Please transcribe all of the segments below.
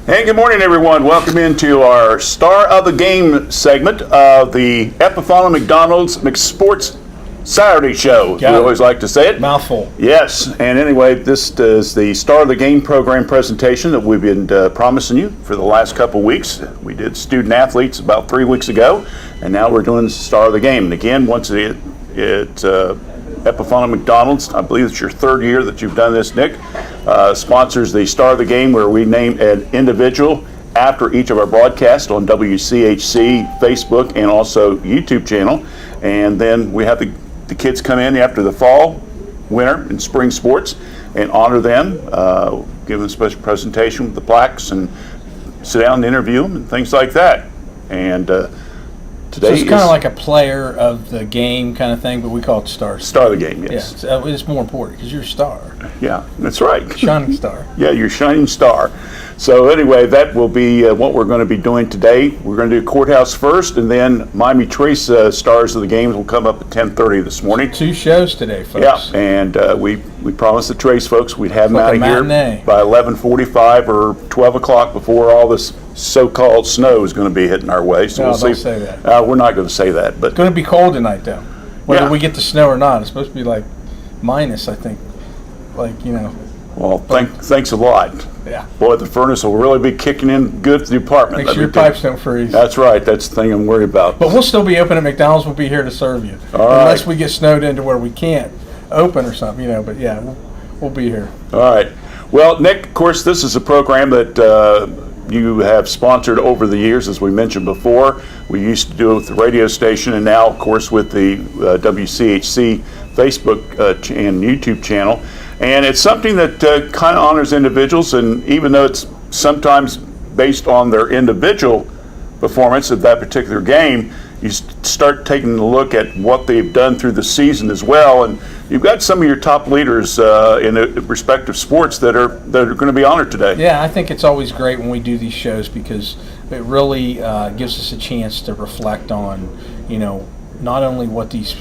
Hey, good morning, everyone. Welcome into our Star of the Game segment of the Epifano McDonald's McSports Saturday Show. We always like to say it. Mouthful. Yes, and anyway, this is the Star of the Game program presentation that we've been promising you for the last couple weeks. We did student athletes about 3 weeks ago, and now we're doing the Star of the Game. And again, once it's Epifano McDonald's, I believe it's your third year that you've done this, Nick, sponsors the Star of the Game, where we name an individual after each of our broadcasts on WCHC, Facebook, and also YouTube channel. And then we have the kids come in after the fall, winter, and spring sports and honor them, give them a special presentation with the plaques and sit down and interview them and things like that. And today so it's kind of like a player of the game kind of thing, but we call it Star of the Game, yes. Yeah, it's more important because you're a star. Yeah, that's right. Shining star. Yeah, you're shining star. So anyway, that will be what we're going to be doing today. We're going to do courthouse first, and then Miami Trace Stars of the Games will come up at 10:30 this morning. 2 shows today, folks. Yeah, and we promised the Trace folks we'd have them out of here matinee by 11:45 or 12 o'clock before all this so-called snow is going to be hitting our way. So no, we'll see. Don't say that. We're not going to say that. But it's going to be cold tonight, though. Whether we get the snow or not, it's supposed to be like minus, I think. Well, thanks a lot. Yeah. Boy, the furnace will really be kicking in good to the apartment. Make sure your pipes don't freeze. That's right. That's the thing I'm worried about. But we'll still be open at McDonald's. We'll be here to serve you. Unless we get snowed into where we can't open or something, But yeah, we'll be here. All right. Well, Nick, of course, this is a program that you have sponsored over the years, as we mentioned before. We used to do it with the radio station, and now, of course, with the WCHC Facebook and YouTube channel. And it's something that kind of honors individuals, and even though it's sometimes based on their individual performance of that particular game, you start taking a look at what they've done through the season as well. And you've got some of your top leaders in the respective sports that are going to be honored today. Yeah, I think it's always great when we do these shows because it really gives us a chance to reflect on, not only what these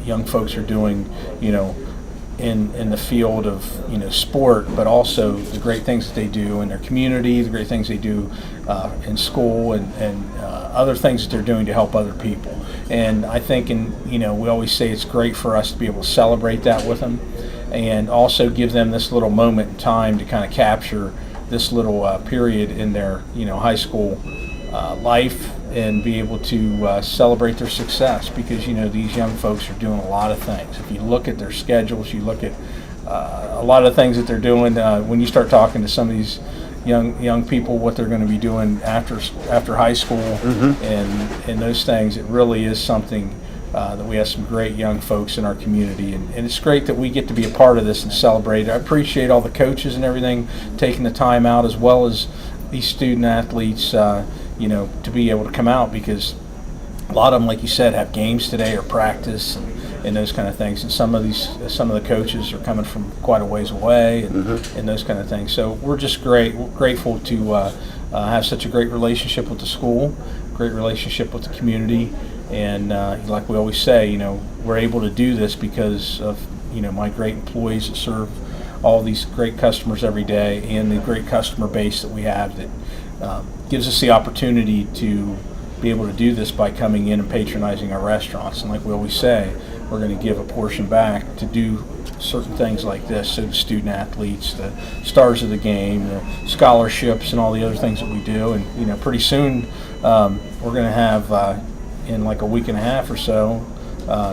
young folks are doing, in the field of sport, but also the great things that they do in their community, the great things they do in school, and other things that they're doing to help other people. And I think, we always say it's great for us to be able to celebrate that with them, and also give them this little moment in time to kind of capture this little period in their high school life, and be able to celebrate their success, because these young folks are doing a lot of things. If you look at their schedules, you look at a lot of things that they're doing. When you start talking to some of these young people, what they're going to be doing after high school, and those things, it really is something that we have some great young folks in our community, and it's great that we get to be a part of this and celebrate. I appreciate all the coaches and everything taking the time out, as well as these student athletes, to be able to come out, because a lot of them, like you said, have games today or practice and those kind of things. And some of the coaches are coming from quite a ways away, and those kind of things. So we're just grateful to have such a great relationship with the school, great relationship with the community, and like we always say, we're able to do this because of my great employees that serve all these great customers every day, and the great customer base that we have that gives us the opportunity to be able to do this by coming in and patronizing our restaurants. And like we always say, we're going to give a portion back to do certain things like this. So the student athletes, the stars of the game, the scholarships, and all the other things that we do. And pretty soon we're going to have in like a week and a half or so,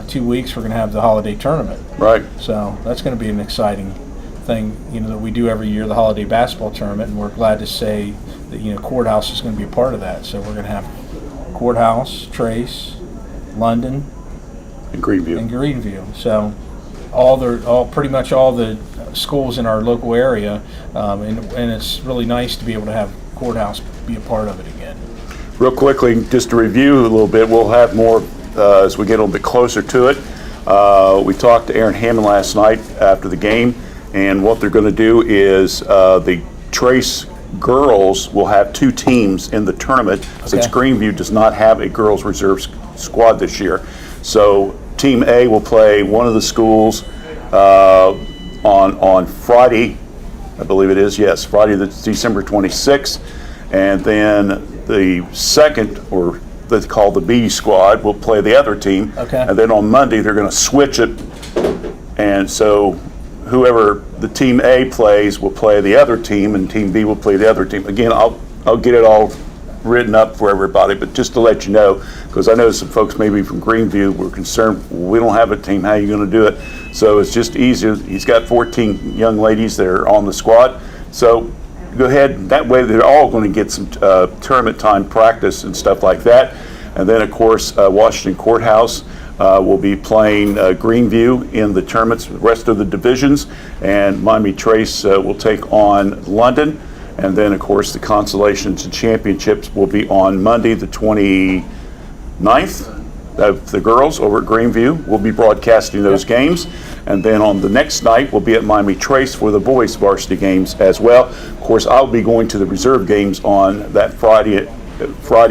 2 weeks, we're going to have the holiday tournament. Right. So that's going to be an exciting thing, that we do every year, the holiday basketball tournament, and we're glad to say that Courthouse is going to be a part of that. So we're going to have Courthouse, Trace, London, and Greenview. So pretty much all the schools in our local area, and it's really nice to be able to have Courthouse be a part of it again. Real quickly, just to review a little bit, we'll have more as we get a little bit closer to it. We talked to Aaron Hammond last night after the game, and what they're going to do is the Trace girls will have 2 teams in the tournament, since Greenview does not have a girls reserve squad this year. So Team A will play one of the schools on Friday I believe it is, yes, Friday, that's December 26th. And then the second, or they call the B squad, will play the other team. Okay. And then on Monday, they're going to switch it. And so whoever the team A plays will play the other team, and team B will play the other team. Again, I'll get it all written up for everybody, but just to let you know, because I know some folks maybe from Greenview were concerned, we don't have a team, how are you going to do it? So it's just easier. He's got 14 young ladies that are on the squad. So go ahead, that way they're all going to get some tournament time practice and stuff like that. And then, of course, Washington Courthouse will be playing Greenview in the tournaments, the rest of the divisions, and Miami Trace will take on London. And then, of course, the consolations and championships will be on Monday, the 29th. The girls over at Greenview will be broadcasting those games. And then on the next night, we'll be at Miami Trace for the boys varsity games as well. Of course, I'll be going to the reserve games on that Friday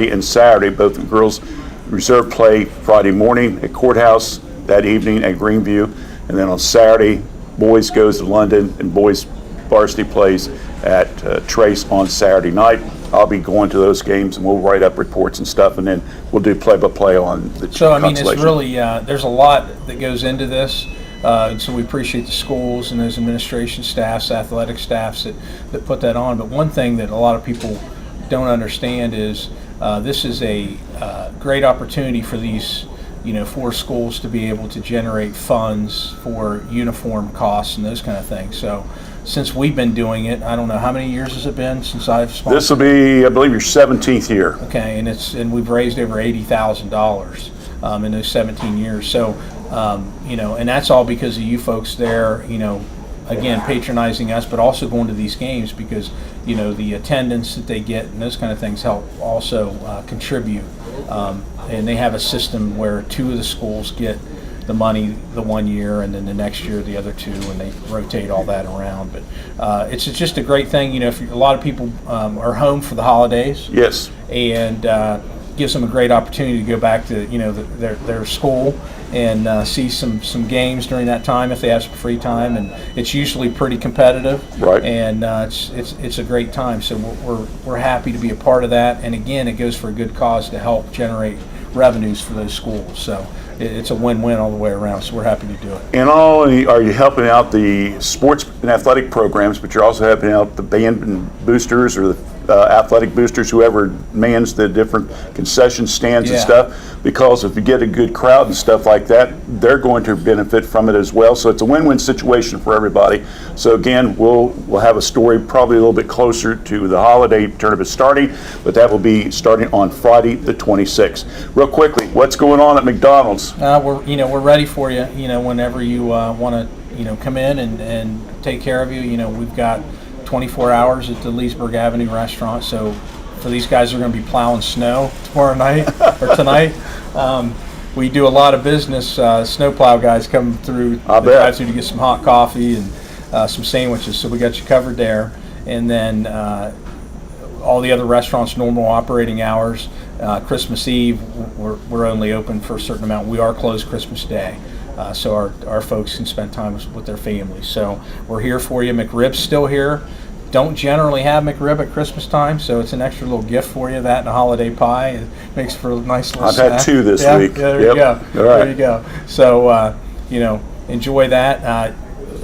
and Saturday. Both the girls reserve play Friday morning at Courthouse, that evening at Greenview. And then on Saturday, boys goes to London and boys varsity plays at Trace on Saturday night. I'll be going to those games and we'll write up reports and stuff, and then we'll do play-by-play on the So, I mean, it's consolation. really, there's a lot that goes into this. And so we appreciate the schools and those administration staffs, athletic staffs that put that on. But one thing that a lot of people don't understand is this is a great opportunity for these, for schools to be able to generate funds for uniform costs and those kind of things. So since we've been doing it, I don't know, how many years has it been since I've sponsored? This will be, I believe, your 17th year. Okay, and we've raised over $80,000 in those 17 years. So, and that's all because of you folks there, again, patronizing us, but also going to these games because, the attendance that they get and those kind of things help also contribute. And they have a system where 2 of the schools get the money the 1 year, and then the next year the other 2, and they rotate all that around. But it's just a great thing. If a lot of people are home for the holidays, Yes. and gives them a great opportunity to go back to their school and see some games during that time if they have some free time, and it's usually pretty competitive. Right. And it's a great time. So we're happy to be a part of that. And again, it goes for a good cause to help generate revenues for those schools. So it's a win-win all the way around. So we're happy to do it. And not only are you helping out the sports and athletic programs, but you're also helping out the band and boosters or the athletic boosters, whoever mans the different concession stands and Yeah. stuff, because if you get a good crowd and stuff like that, they're going to benefit from it as well. So it's a win-win situation for everybody. So again, we'll have a story probably a little bit closer to the holiday tournament starting, but that will be starting on Friday the 26th. Real quickly, what's going on at McDonald's? We're ready for you. Whenever you want to come in and take care of you. We've got 24 hours at the Leesburg Avenue restaurant. So for these guys who are going to be plowing snow tomorrow night or tonight, we do a lot of business. Snowplow guys come through the drive-thru to get some hot coffee and some sandwiches. So we got you covered there. And then all the other restaurants, normal operating hours. Christmas Eve, we're only open for a certain amount. We are closed Christmas Day. So our folks can spend time with their families. So we're here for you. McRib's still here. Don't generally have McRib at Christmas time, so it's an extra little gift for you. That and a holiday pie. It makes for a nice little snack. I've had 2 this week. Yeah, there you go. All right. There you go. So, enjoy that.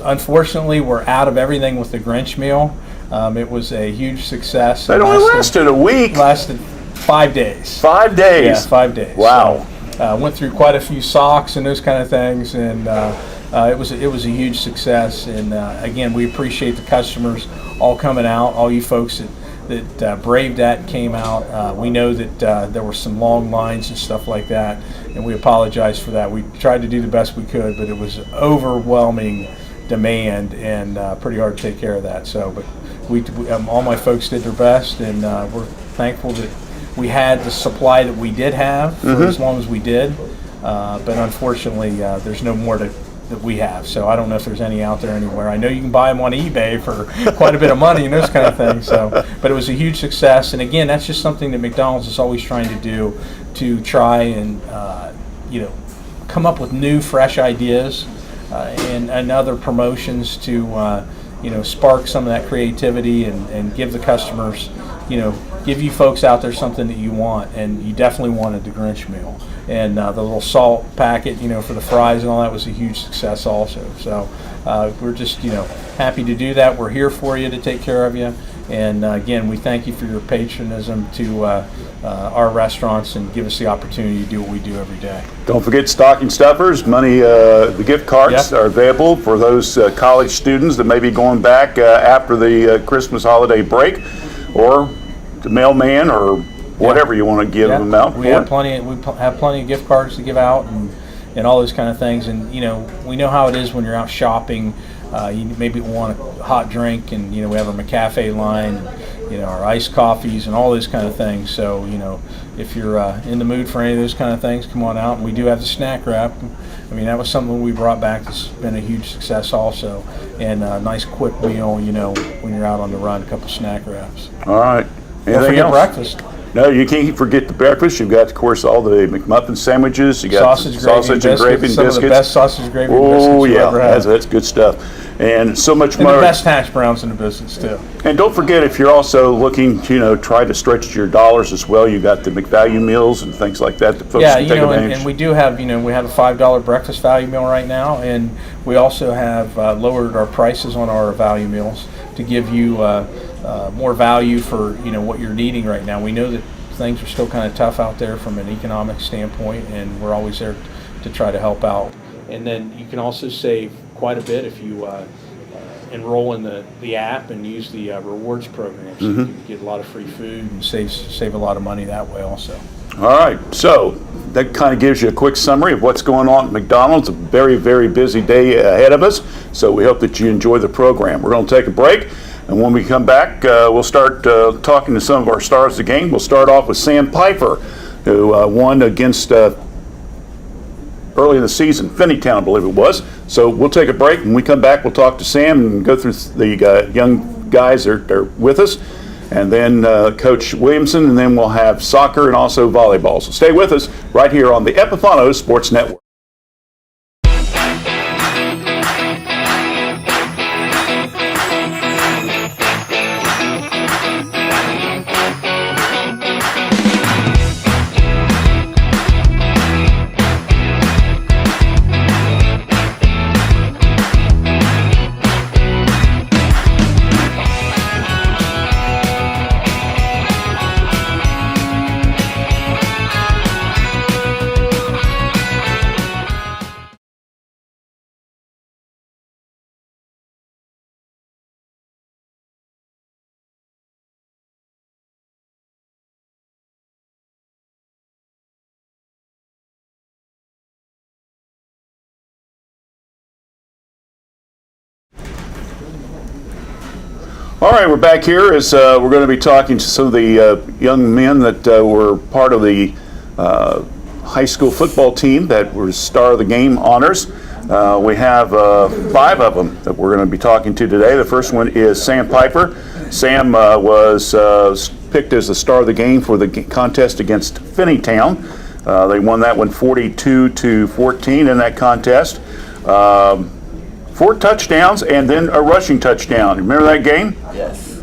Unfortunately, we're out of everything with the Grinch meal. It was a huge success. It only lasted a week. Lasted 5 days. 5 days. Yeah, 5 days. Wow. So, went through quite a few socks and those kind of things, and it was a huge success. And again, we appreciate the customers all coming out, all you folks that braved that and came out. We know that there were some long lines and stuff like that, and we apologize for that. We tried to do the best we could, but it was overwhelming demand and pretty hard to take care of that. So, but we all my folks did their best, and we're thankful that we had the supply that we did have for as long as we did. But unfortunately, there's no more that we have. So I don't know if there's any out there anywhere. I know you can buy them on eBay for quite a bit of money and those kind of things. So, but it was a huge success. And again, that's just something that McDonald's is always trying to do, to try and come up with new, fresh ideas and other promotions to spark some of that creativity and give the customers, give you folks out there something that you want. And you definitely wanted the Grinch meal. And the little salt packet, for the fries and all that was a huge success also. So we're just, happy to do that. We're here for you to take care of you. And again, we thank you for your patronism to our restaurants and give us the opportunity to do what we do every day. Don't forget stocking stuffers. Money, the gift cards are available for those college students that may be going back after the Christmas holiday break, or the mailman, or whatever you want to give them out. We have plenty of gift cards to give out and all those kind of things. And we know how it is when you're out shopping. You maybe want a hot drink, and we have our McCafe line, and, our iced coffees and all those kind of things. So if you're in the mood for any of those kind of things, come on out. And we do have the snack wrap. I mean, that was something we brought back that's been a huge success also, and a nice quick meal. When you're out on the run, a couple snack wraps. All right. Don't forget breakfast. No, you can't forget the breakfast. You've got, of course, all the McMuffin sandwiches. You got sausage and gravy and some biscuits. Of the best sausage gravy and biscuits you've ever had. That's good stuff. And so much and more. The best hash browns in the business too. And don't forget, if you're also looking to, try to stretch your dollars as well, you got the McValue meals and things like that folks can take advantage. And we do have, we have a $5 breakfast value meal right now, and we also have lowered our prices on our value meals to give you more value for what you're needing right now. We know that things are still kind of tough out there from an economic standpoint, and we're always there to try to help out. And then you can also save quite a bit if you enroll in the app and use the rewards program. So you can get a lot of free food and save a lot of money that way also. All right, so that kind of gives you a quick summary of what's going on at McDonald's. A very, very busy day ahead of us, so we hope that you enjoy the program. We're going to take a break, and when we come back, we'll start talking to some of our stars of the game. We'll start off with Sam Piper, who won against early in the season, Finneytown, I believe it was. So we'll take a break. When we come back, we'll talk to Sam and go through the young guys that are with us, and then Coach Williamson, and then we'll have soccer and also volleyball. So stay with us right here on the Epifano Sports Network. All right, we're back here as we're going to be talking to some of the young men that were part of the high school football team that were Star of the Game honors. We have 5 of them that we're going to be talking to today. The first one is Sam Piper. Sam was picked as the Star of the Game for the contest against Finneytown. They won that one 42-14 in that contest. 4 touchdowns and then a rushing touchdown. Remember that game? Yes.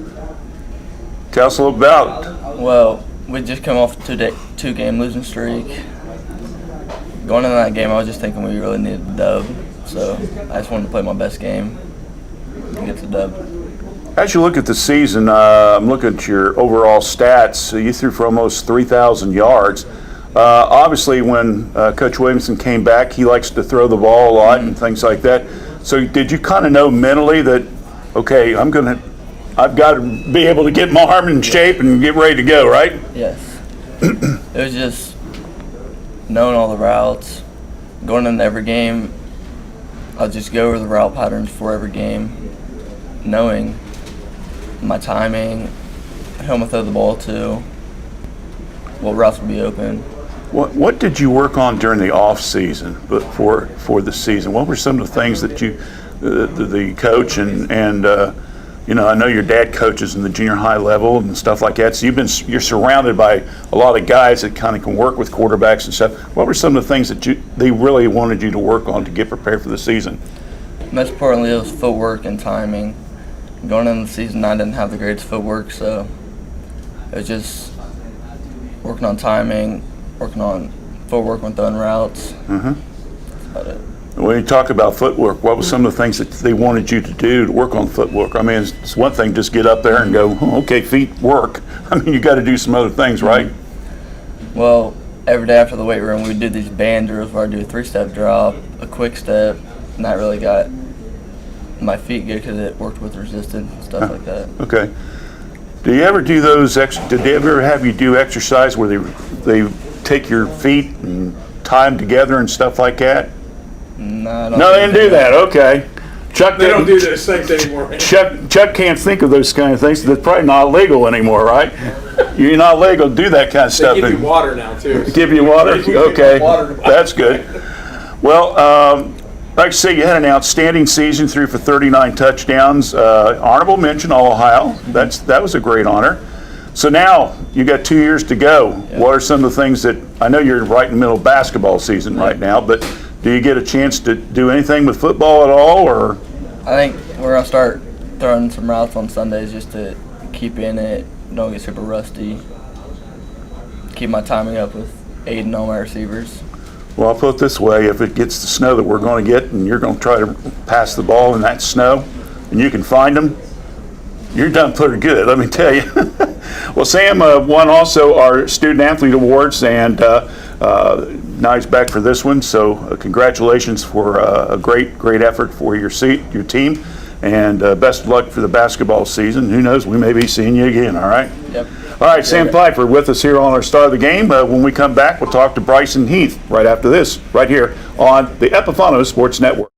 Tell us a little about it. Well, we just come off a 2-game losing streak. Going into that game, I was just thinking we really needed the dub. So I just wanted to play my best game and get the dub. As you look at the season, I'm looking at your overall stats. You threw for almost 3,000 yards. Obviously, when Coach Williamson came back, he likes to throw the ball a lot and things like that. So did you kind of know mentally that, okay, I've got to be able to get my arm in shape and get ready to go, right? Yes. It was just knowing all the routes, going into every game. I'll just go over the route patterns for every game, knowing my timing, who I'm going to throw the ball to, what routes will be open. What did you work on during the off season, but for the season? What were some of the things that you, the coach and I know your dad coaches in the junior high level and stuff like that. So you're surrounded by a lot of guys that kind of can work with quarterbacks and stuff. What were some of the things that they really wanted you to work on to get prepared for the season? Most importantly, it was footwork and timing. going into the season, I didn't have the greatest footwork, so it was just working on timing, working on footwork when throwing routes. Mm-hmm. That's about it. When you talk about footwork, what was some of the things that they wanted you to do to work on footwork? I mean, it's one thing just get up there and go, oh, okay, feet work. I mean, you got to do some other things, right? Well, every day after the weight room, we do these band drills where I do a 3-step drop, a quick step, and that really got my feet good because it worked with resistance and stuff like that. Okay. Do you ever do those? Did they ever have you do exercise where they take your feet and tie them together and stuff like that? No, No, they didn't do that. Okay. Chuck, They don't do those things anymore. Chuck can't think of those kind of things. That's probably not legal anymore, right? You're not legal to do that kind of stuff. They give you water now, too. Give you water? They give you Okay. water. That's good. Well, like I say, you had an outstanding season, threw for 39 touchdowns. Honorable mention, All-Ohio. That was a great honor. So now you got 2 years to go. Yeah. What are some of the things that, I know you're right in the middle of basketball season right now, but do you get a chance to do anything with football at all, or? I think we're going to start throwing some routes on Sundays just to keep in it, don't get super rusty, keep my timing up with aiding all my receivers. Well, I'll put it this way, if it gets the snow that we're going to get and you're going to try to pass the ball in that snow and you can find them, you're done pretty good, let me tell you. Well, Sam won also our Student Athlete Awards, and now he's back for this one, so congratulations for a great effort for your team, and best of luck for the basketball season. Who knows, we may be seeing you again, all right? Yep. All right, Sam Pfeiffer with us here on our Star of the Game. When we come back, we'll talk to Bryson Heath right after this, right here on the Epifano Sports Network.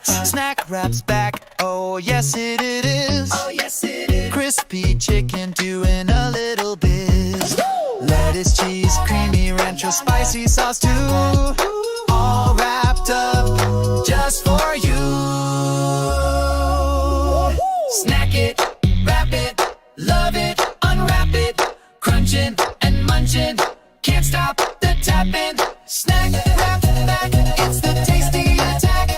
Snack wraps back, oh yes it is. Oh yes it is. Crispy chicken doing a little biz. Lettuce, cheese, creamy ranch, or spicy sauce too. All wrapped up just for you. Snack it, wrap it, love it, unwrap it, crunching and munching. Can't stop the tapping. Snack wrap back, it's the tasty attack.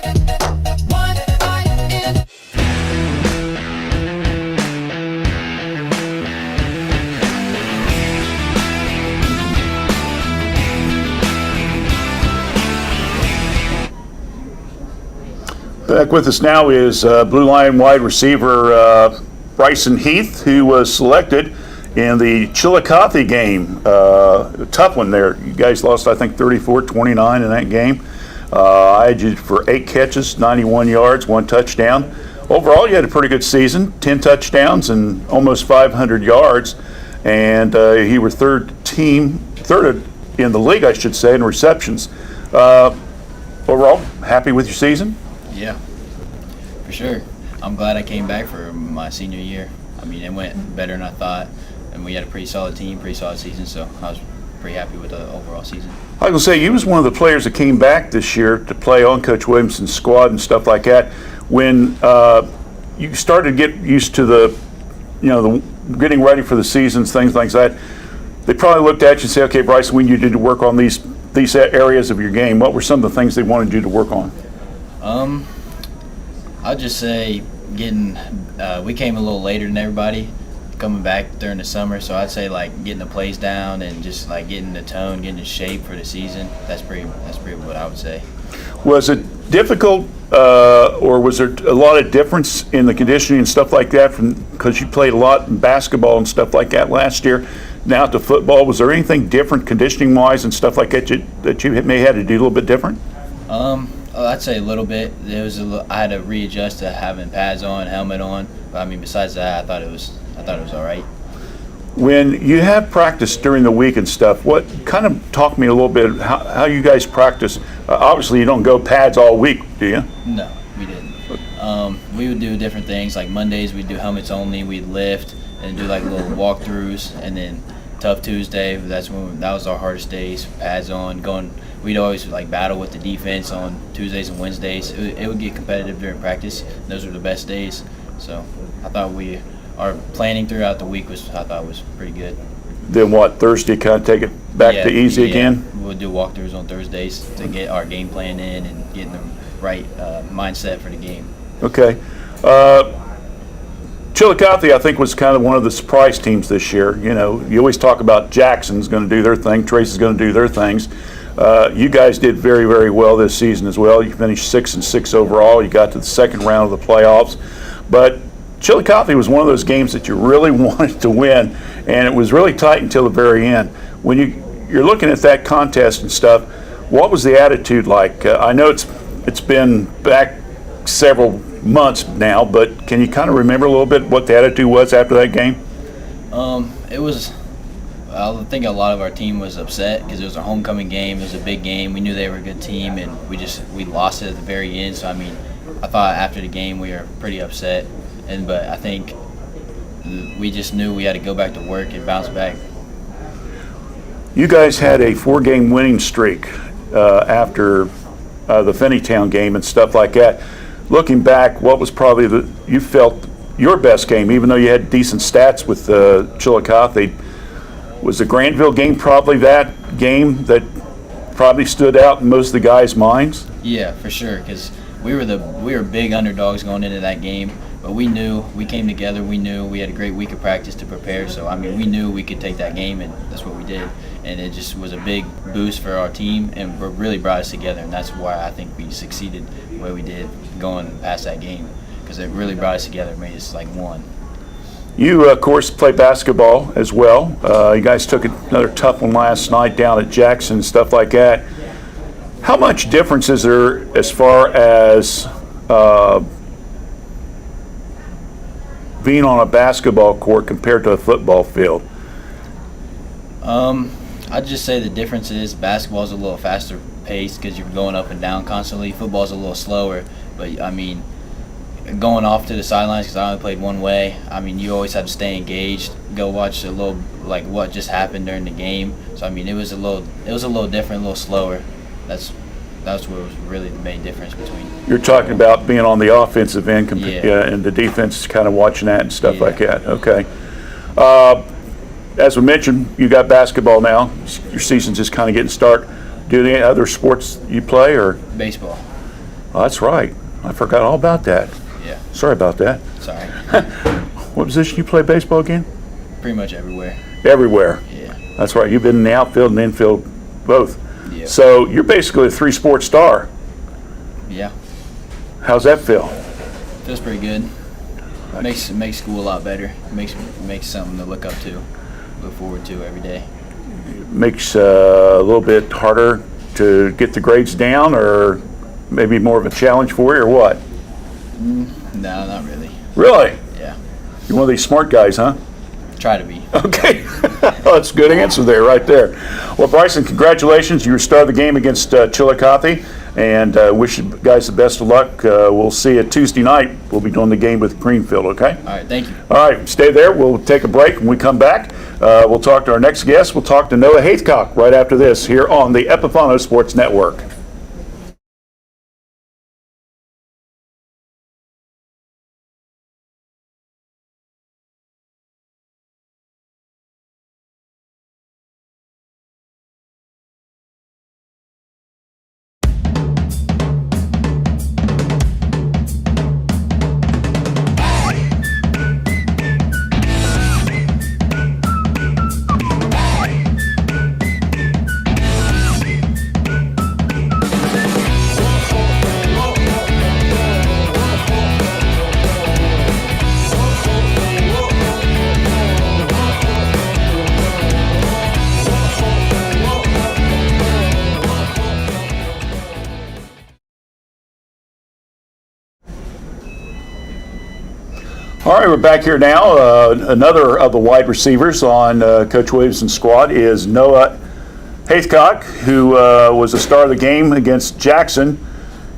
One bite in. Back with us now is Blue Lion wide receiver Bryson Heath, who was selected in the Chillicothe game. A tough one there. You guys lost, I think, 34-29 in that game. I had you for 8 catches, 91 yards, 1 touchdown. Overall, you had a pretty good season, 10 touchdowns and almost 500 yards. And you were third in the league, I should say, in receptions. Overall, happy with your season? Yeah, for sure. I'm glad I came back for my senior year. I mean, it went better than I thought, and we had a pretty solid team, pretty solid season, so I was pretty happy with the overall season. I was going to say, you was one of the players that came back this year to play on Coach Williamson's squad and stuff like that. When you started to get used to the getting ready for the seasons, things like that, they probably looked at you and said, okay, Bryson, we need you to work on these areas of your game. What were some of the things they wanted you to work on? I'll just say we came a little later than everybody coming back during the summer, so I'd say like getting the plays down and just like getting the tone, getting the shape for the season. That's pretty what I would say. Was it difficult, or was there a lot of difference in the conditioning and stuff like that because you played a lot in basketball and stuff like that last year, now to football? Was there anything different conditioning-wise and stuff like that that you may have had to do a little bit different? I'd say a little bit. I had to readjust to having pads on, helmet on. But I mean, besides that, I thought it was all right. When you have practice during the week and stuff, what kind of talk me a little bit how you guys practice? Obviously, you don't go pads all week, do you? No, we didn't. We would do different things. Like Mondays, we'd do helmets only. We'd lift and do like little walkthroughs. And then Tough Tuesday, that was our hardest days. Pads on, going. We'd always like battle with the defense on Tuesdays and Wednesdays. It would get competitive during practice. Those were the best days. So I thought our planning throughout the week was pretty good. Then what, Thursday kind of take it back to easy again? We'll do walkthroughs on Thursdays to get our game plan in and get in the right mindset for the game. Okay. Chillicothe, I think, was kind of one of the surprise teams this year. You know, you always talk about Jackson's going to do their thing, Tracy's going to do their things. You guys did very, very well this season as well. You finished 6-6 overall. You got to the second round of the playoffs. But Chillicothe was one of those games that you really wanted to win, and it was really tight until the very end. When you're looking at that contest and stuff, what was the attitude like? I know it's been back several months now, but can you kind of remember a little bit what the attitude was after that game? It was. I think a lot of our team was upset because it was a homecoming game. It was a big game. We knew they were a good team, and we lost it at the very end. So I thought after the game we were pretty upset. But I think we just knew we had to go back to work and bounce back. You guys had a 4-game winning streak after the Finneytown game and stuff like that. Looking back, what was probably you felt your best game, even though you had decent stats with Chillicothe? Was the Granville game probably that game that probably stood out in most of the guys' minds? Yeah, for sure, because we were big underdogs going into that game. But we came together, we knew we had a great week of practice to prepare, so we knew we could take that game, and that's what we did. And it just was a big boost for our team, and really brought us together, and that's why I think we succeeded the way we did going past that game, because it really brought us together, made us like one. You, of course, play basketball as well. You guys took another tough one last night down at Jackson and stuff like that. How much difference is there as far as being on a basketball court compared to a football field? I'd just say the difference is basketball is a little faster paced because you're going up and down constantly. Football is a little slower, but going off to the sidelines because I only played one way. You always have to stay engaged, go watch a little like what just happened during the game. So it was a little different, a little slower. That's what was really the main difference between. You're talking about being on the offensive end, Yeah. and the defense kind of watching that and stuff Yeah. like that. Okay. As we mentioned, you got basketball now. Your season's just kind of getting started. Do any other sports you play, or? Baseball. Oh, that's right. I forgot all about that. Yeah. Sorry about that. Sorry. What position you play baseball again? Pretty much everywhere. Everywhere. Yeah. That's right. You've been in the outfield and infield both. Yeah. So you're basically a 3-sport star. Yeah. How's that feel? Feels pretty good. Makes school a lot better. Makes something to look forward to every day. Makes a little bit harder to get the grades down, or maybe more of a challenge for you, or what? No, not really. Really? Yeah. You're one of these smart guys, huh? Try to be. Okay. That's a good answer there, right there. Well, Bryson, congratulations. You started the game against Chillicothe, and wish you guys the best of luck. We'll see you Tuesday night. We'll be doing the game with Greenfield, okay? All right, thank you. All right, stay there. We'll take a break. When we come back, we'll talk to our next guest. We'll talk to Noah Haycock right after this here on the Epifano Sports Network. All right, we're back here now. Another of the wide receivers on Coach Williamson's squad is Noah Haithcock, who was a star of the game against Jackson,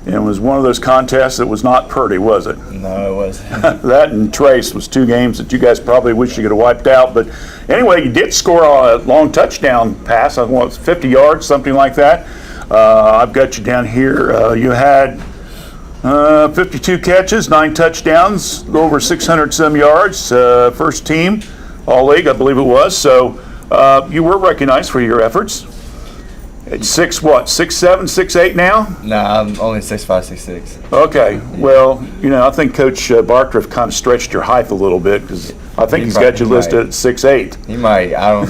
and it was one of those contests that was not pretty, was it? No, it wasn't. That and Trace was 2 games that you guys probably wish you could have wiped out. But anyway, you did score a long touchdown pass. I think it was 50 yards, something like that. I've got you down here. You had 52 catches, 9 touchdowns, over 600 some yards. First team All League, I believe it was. So you were recognized for your efforts. It's 6'7", 6'8" now? Nah, I'm only 6'5", 6'6". Okay. Well, I think Coach Barcliff kind of stretched your height a little bit because I think he's got you listed at 6'8". He might. I don't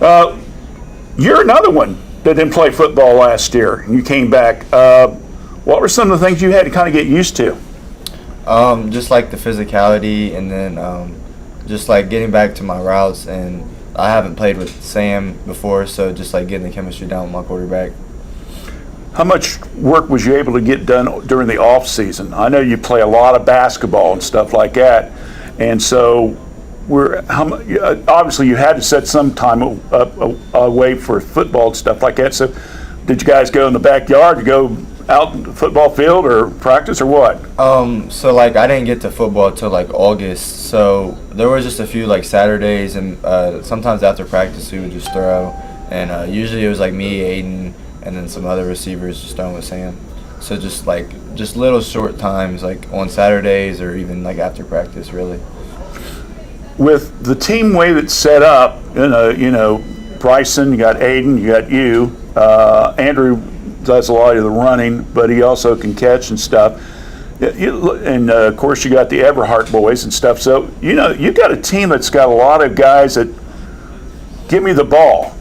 know. You're another one that didn't play football last year, and you came back. What were some of the things you had to kind of get used to? Just like the physicality, and then just like getting back to my routes. And I haven't played with Sam before, so just like getting the chemistry down with my quarterback. How much work was you able to get done during the off season? I know you play a lot of basketball and stuff like that, and so obviously you had to set some time away for football and stuff like that. So did you guys go in the backyard to go out in the football field or practice or what? So like I didn't get to football till like August, so there was just a few like Saturdays, and sometimes after practice we would just throw, and usually it was like me, Aiden, and then some other receivers just throwing with Sam. So just little short times like on Saturdays or even like after practice, really. With the team way that's set up, Bryson, you got Aiden, you got you, Andrew does a lot of the running, but he also can catch and stuff. And of course, you got the Everhart boys and stuff. So you got a team that's got a lot of guys that give me the ball.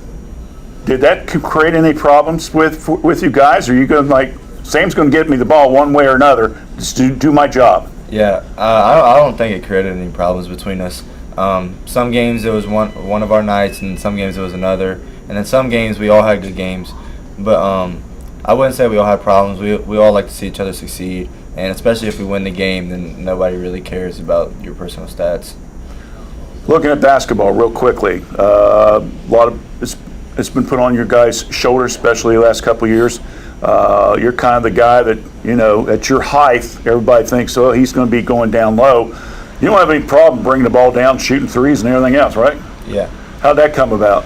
Did that create any problems with you guys? Or are you going like Sam's going to give me the ball one way or another? Just do my job. Yeah, I don't think it created any problems between us. Some games it was one of our nights, and some games it was another. And in some games we all had good games, but I wouldn't say we all had problems. We all like to see each other succeed, and especially if we win the game, then nobody really cares about your personal stats. Looking at basketball real quickly, a lot of it's been put on your guys' shoulders, especially the last couple of years. You're kind of the guy that, at your height, everybody thinks, oh, he's going to be going down low. You don't have any problem bringing the ball down, shooting threes and everything else, right? Yeah. How'd that come about?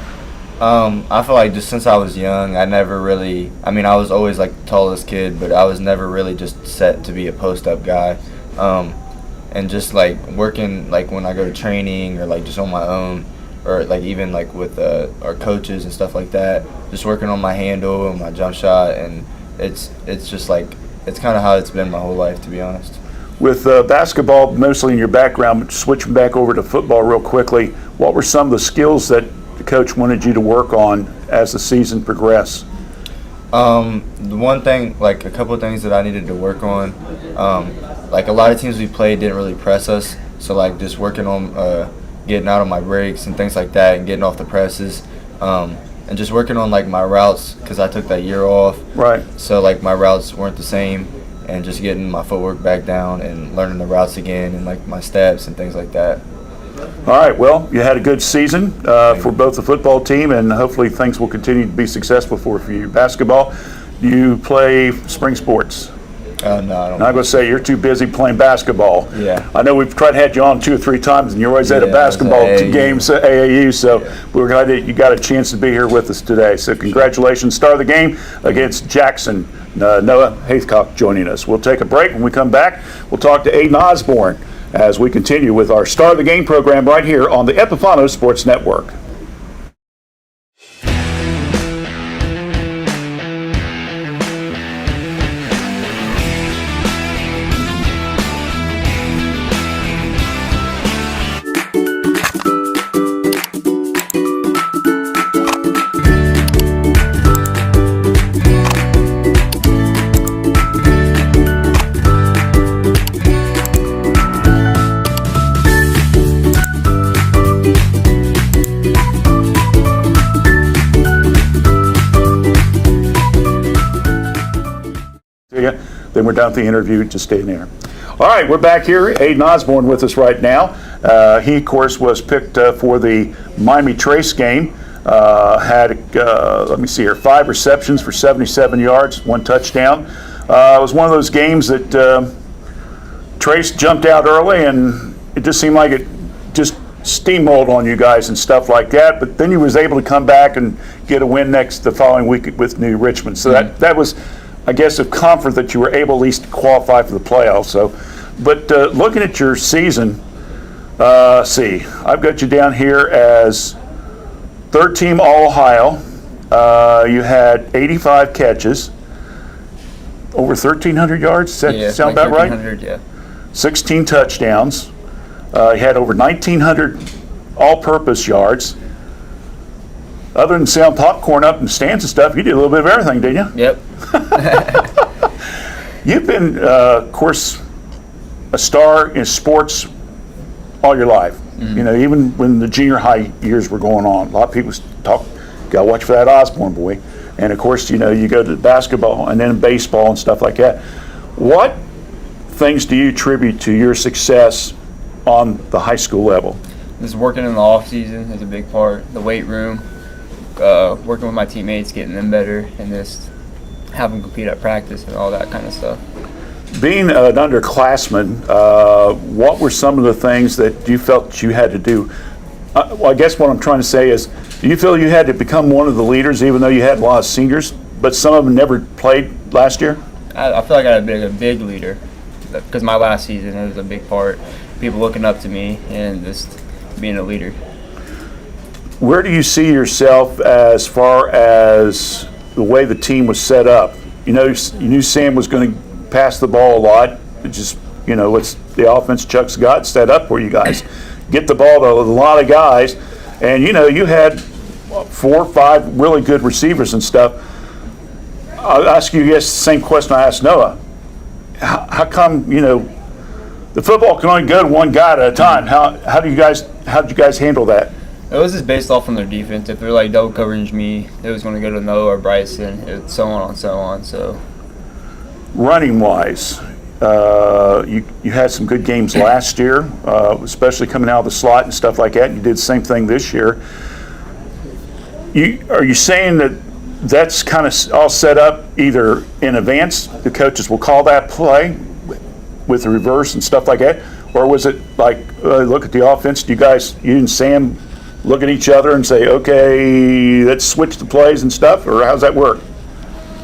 I feel like just since I was young, I was always like the tallest kid, but I was never really just set to be a post-up guy. And just like working, like when I go to training or like just on my own, or like even like with our coaches and stuff like that, just working on my handle and my jump shot, and it's just like, it's kind of how it's been my whole life, to be honest. With basketball mostly in your background, but switching back over to football real quickly, what were some of the skills that the coach wanted you to work on as the season progressed? The one thing, like a couple of things that I needed to work on, like a lot of teams we played didn't really press us, so like just working on getting out of my breaks and things like that, and getting off the presses, and just working on like my routes, because I took that year off. Right. So like my routes weren't the same, and just getting my footwork back down and learning the routes again, and like my steps and things like that. All right, well, you had a good season for both the football team, and hopefully things will continue to be successful for you. Basketball, you play spring sports. No, I don't. I'm not going to say you're too busy playing basketball. Yeah. I know we've tried to have you on 2 or 3 times, and you're always at a basketball games at AAU, so we're glad that you got a chance to be here with us today. So congratulations. Start of the game against Jackson. Noah Haithcock joining us. We'll take a break. When we come back, we'll talk to Aiden Osborne as we continue with our Star of the Game program right here on the Epifano Sports Network. Then we're done with the interview. Just stay in there. All right, we're back here. Aiden Osborne with us right now. He, of course, was picked for the Miami Trace game. Had, let me see here, 5 receptions for 77 yards, 1 touchdown. It was one of those games that Trace jumped out early, and it just seemed like it just steamrolled on you guys and stuff like that. But then he was able to come back and get a win the following week with New Richmond. So that was, I guess, a comfort that you were able at least to qualify for the playoffs. So, but looking at your season, see, I've got you down here as third team All-Ohio. You had 85 catches, over 1,300 yards. Does that sound about right? 1,300, yeah. 16 touchdowns. You had over 1,900 all-purpose yards. Other than selling popcorn up in stands and stuff, you did a little bit of everything, didn't you? Yep. You've been, of course, a star in sports all your life. Mm-hmm. You know, even when the junior high years were going on, a lot of people talk, gotta watch for that Osborne boy. And of course, you know, you go to basketball and then baseball and stuff like that. What things do you attribute to your success on the high school level? Just working in the off season is a big part. The weight room, working with my teammates, getting them better, and just having them compete at practice and all that kind of stuff. Being an underclassman, what were some of the things that you felt you had to do? Well, I guess what I'm trying to say is, do you feel you had to become one of the leaders, even though you had a lot of seniors, but some of them never played last year? I feel like I had to be a big leader because my last season it was a big part. People looking up to me and just being a leader. Where do you see yourself as far as the way the team was set up? You know, you knew Sam was going to pass the ball a lot. It just, you know, it's the offense Chuck's got set up for you guys. Get the ball to a lot of guys. And, you know, you had 4 or 5 really good receivers and stuff. I'll ask you, yes, the same question I asked Noah. How come, you know, the football can only go to one guy at a time? How did you guys handle that? It was just based off from their defense. If they're like double coverage me, it was going to go to Noah or Bryson, so on and so on. So, running wise, you had some good games last year, especially coming out of the slot and stuff like that. You did the same thing this year. Are you saying that that's kind of all set up either in advance? The coaches will call that play with the reverse and stuff like that, or was it like look at the offense? You and Sam look at each other and say, okay, let's switch the plays and stuff, or how's that work?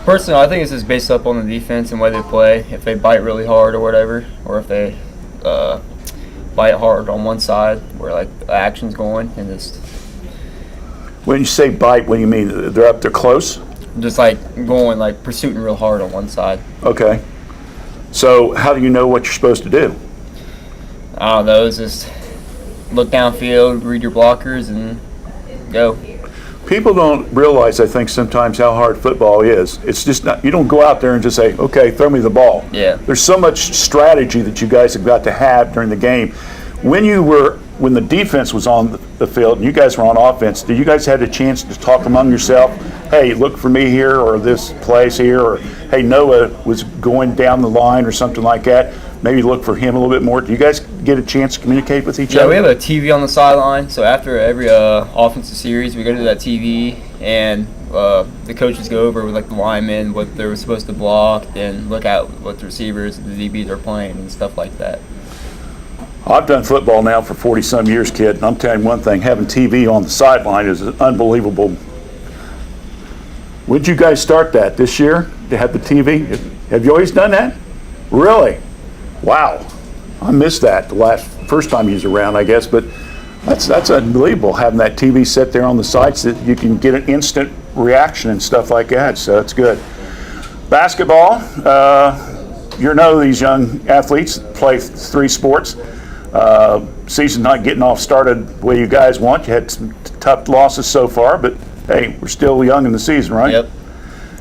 personally, I think it's just based up on the defense and where they play. If they bite really hard or whatever, or if they bite hard on one side where like the action's going, and just When you say bite, what do you mean? They're up there close? just like going like pursuing real hard on one side. Okay. So how do you know what you're supposed to do? I don't know. It's just look downfield, read your blockers, and go. People don't realize, I think, sometimes how hard football is. It's just not, you don't go out there and just say, okay, throw me the ball. Yeah. There's so much strategy that you guys have got to have during the game. When the defense was on the field and you guys were on offense, did you guys have a chance to talk among yourself? Hey, look for me here, or this place here, or hey, Noah was going down the line or something like that. Maybe look for him a little bit more. Do you guys get a chance to communicate with each other? Yeah, we have a TV on the sideline. So after every offensive series, we go to that TV, and the coaches go over with like the linemen, what they were supposed to block, and look at what the receivers, the DBs are playing, and stuff like that. I've done football now for 40-some years, kid, and I'm telling you one thing, having TV on the sideline is unbelievable. When did you guys start that, this year, to have the TV? Have you always done that? Really? Wow. I missed that the first time you was around, I guess, but that's unbelievable, having that TV set there on the side so that you can get an instant reaction and stuff like that, so that's good. Basketball, you know these young athletes play 3 sports. Season not getting off started the way you guys want. You had some tough losses so far, but hey, we're still young in the season, right? Yep.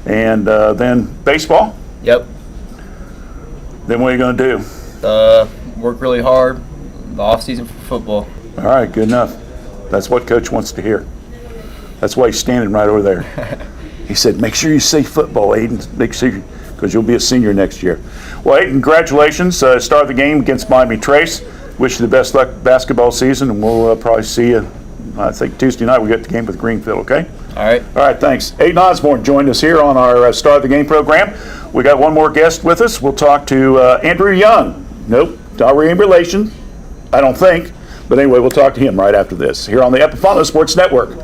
And then baseball? Yep. Then what are you going to do? Work really hard, the off season for football. All right, good enough. That's what Coach wants to hear. That's why he's standing right over there. He said, make sure you say football, Aiden. Make sure because you'll be a senior next year. Well, hey, congratulations. Start the game against Miami Trace. Wish you the best luck basketball season, and we'll probably see you, I think, Tuesday night. We got the game with Greenfield, okay? All right. All right, thanks. Aiden Osborne joined us here on our Start of the Game program. We got one more guest with us. We'll talk to Andrew Young. Nope, not really in relation, I don't think. But anyway, we'll talk to him right after this here on the Epifano Sports Network.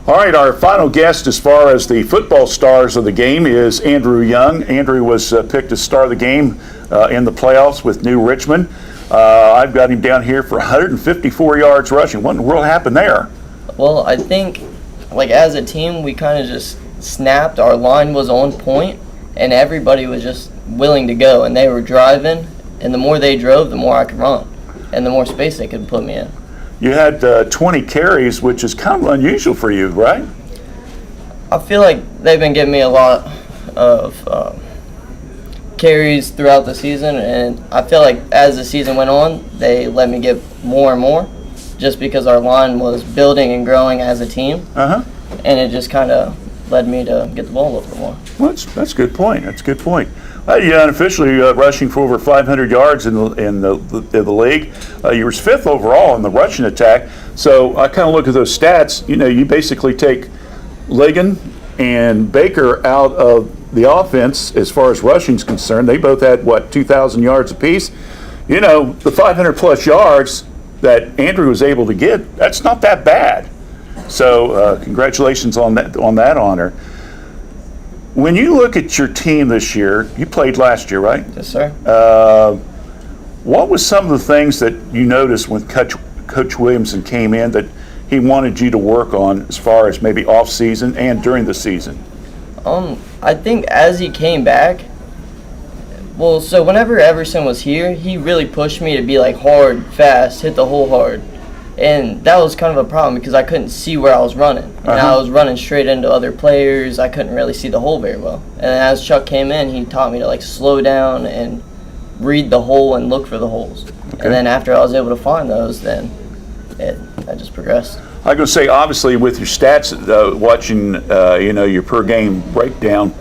All right, our final guest as far as the football stars of the game is Andrew Young. Andrew was picked as star of the game in the playoffs with New Richmond. I've got him down here for 154 yards rushing. What in the world happened there? Well, I think, like, as a team, we kind of just snapped. Our line was on point, and everybody was just willing to go, and they were driving, and the more they drove, the more I could run, and the more space they could put me in. You had 20 carries, which is kind of unusual for you, right? I feel like they've been giving me a lot of carries throughout the season, and I feel like as the season went on, they let me get more and more, just because our line was building and growing as a team, and it just kind of led me to get the ball a little bit more. Well, that's a good point. That's a good point. You unofficially rushing for over 500 yards in the league. You were fifth overall in the rushing attack. So I kind of look at those stats. You know, you basically take Ligon and Baker out of the offense as far as rushing is concerned. They both had, 2,000 yards apiece. You know, the 500 plus yards that Andrew was able to get, that's not that bad. So congratulations on that honor. When you look at your team this year, you played last year, right? Yes, sir. What was some of the things that you noticed when Coach Williamson came in that he wanted you to work on as far as maybe off season and during the season? I think as he came back, well, so whenever Everson was here, he really pushed me to be like hard, fast, hit the hole hard. And that was kind of a problem because I couldn't see where I was running. And I was running straight into other players. I couldn't really see the hole very well. And as Chuck came in, he taught me to like slow down and read the hole and look for the holes. Okay. And then after I was able to find those, then I just progressed. I'm going to say, obviously, with your stats, watching, your per game breakdown,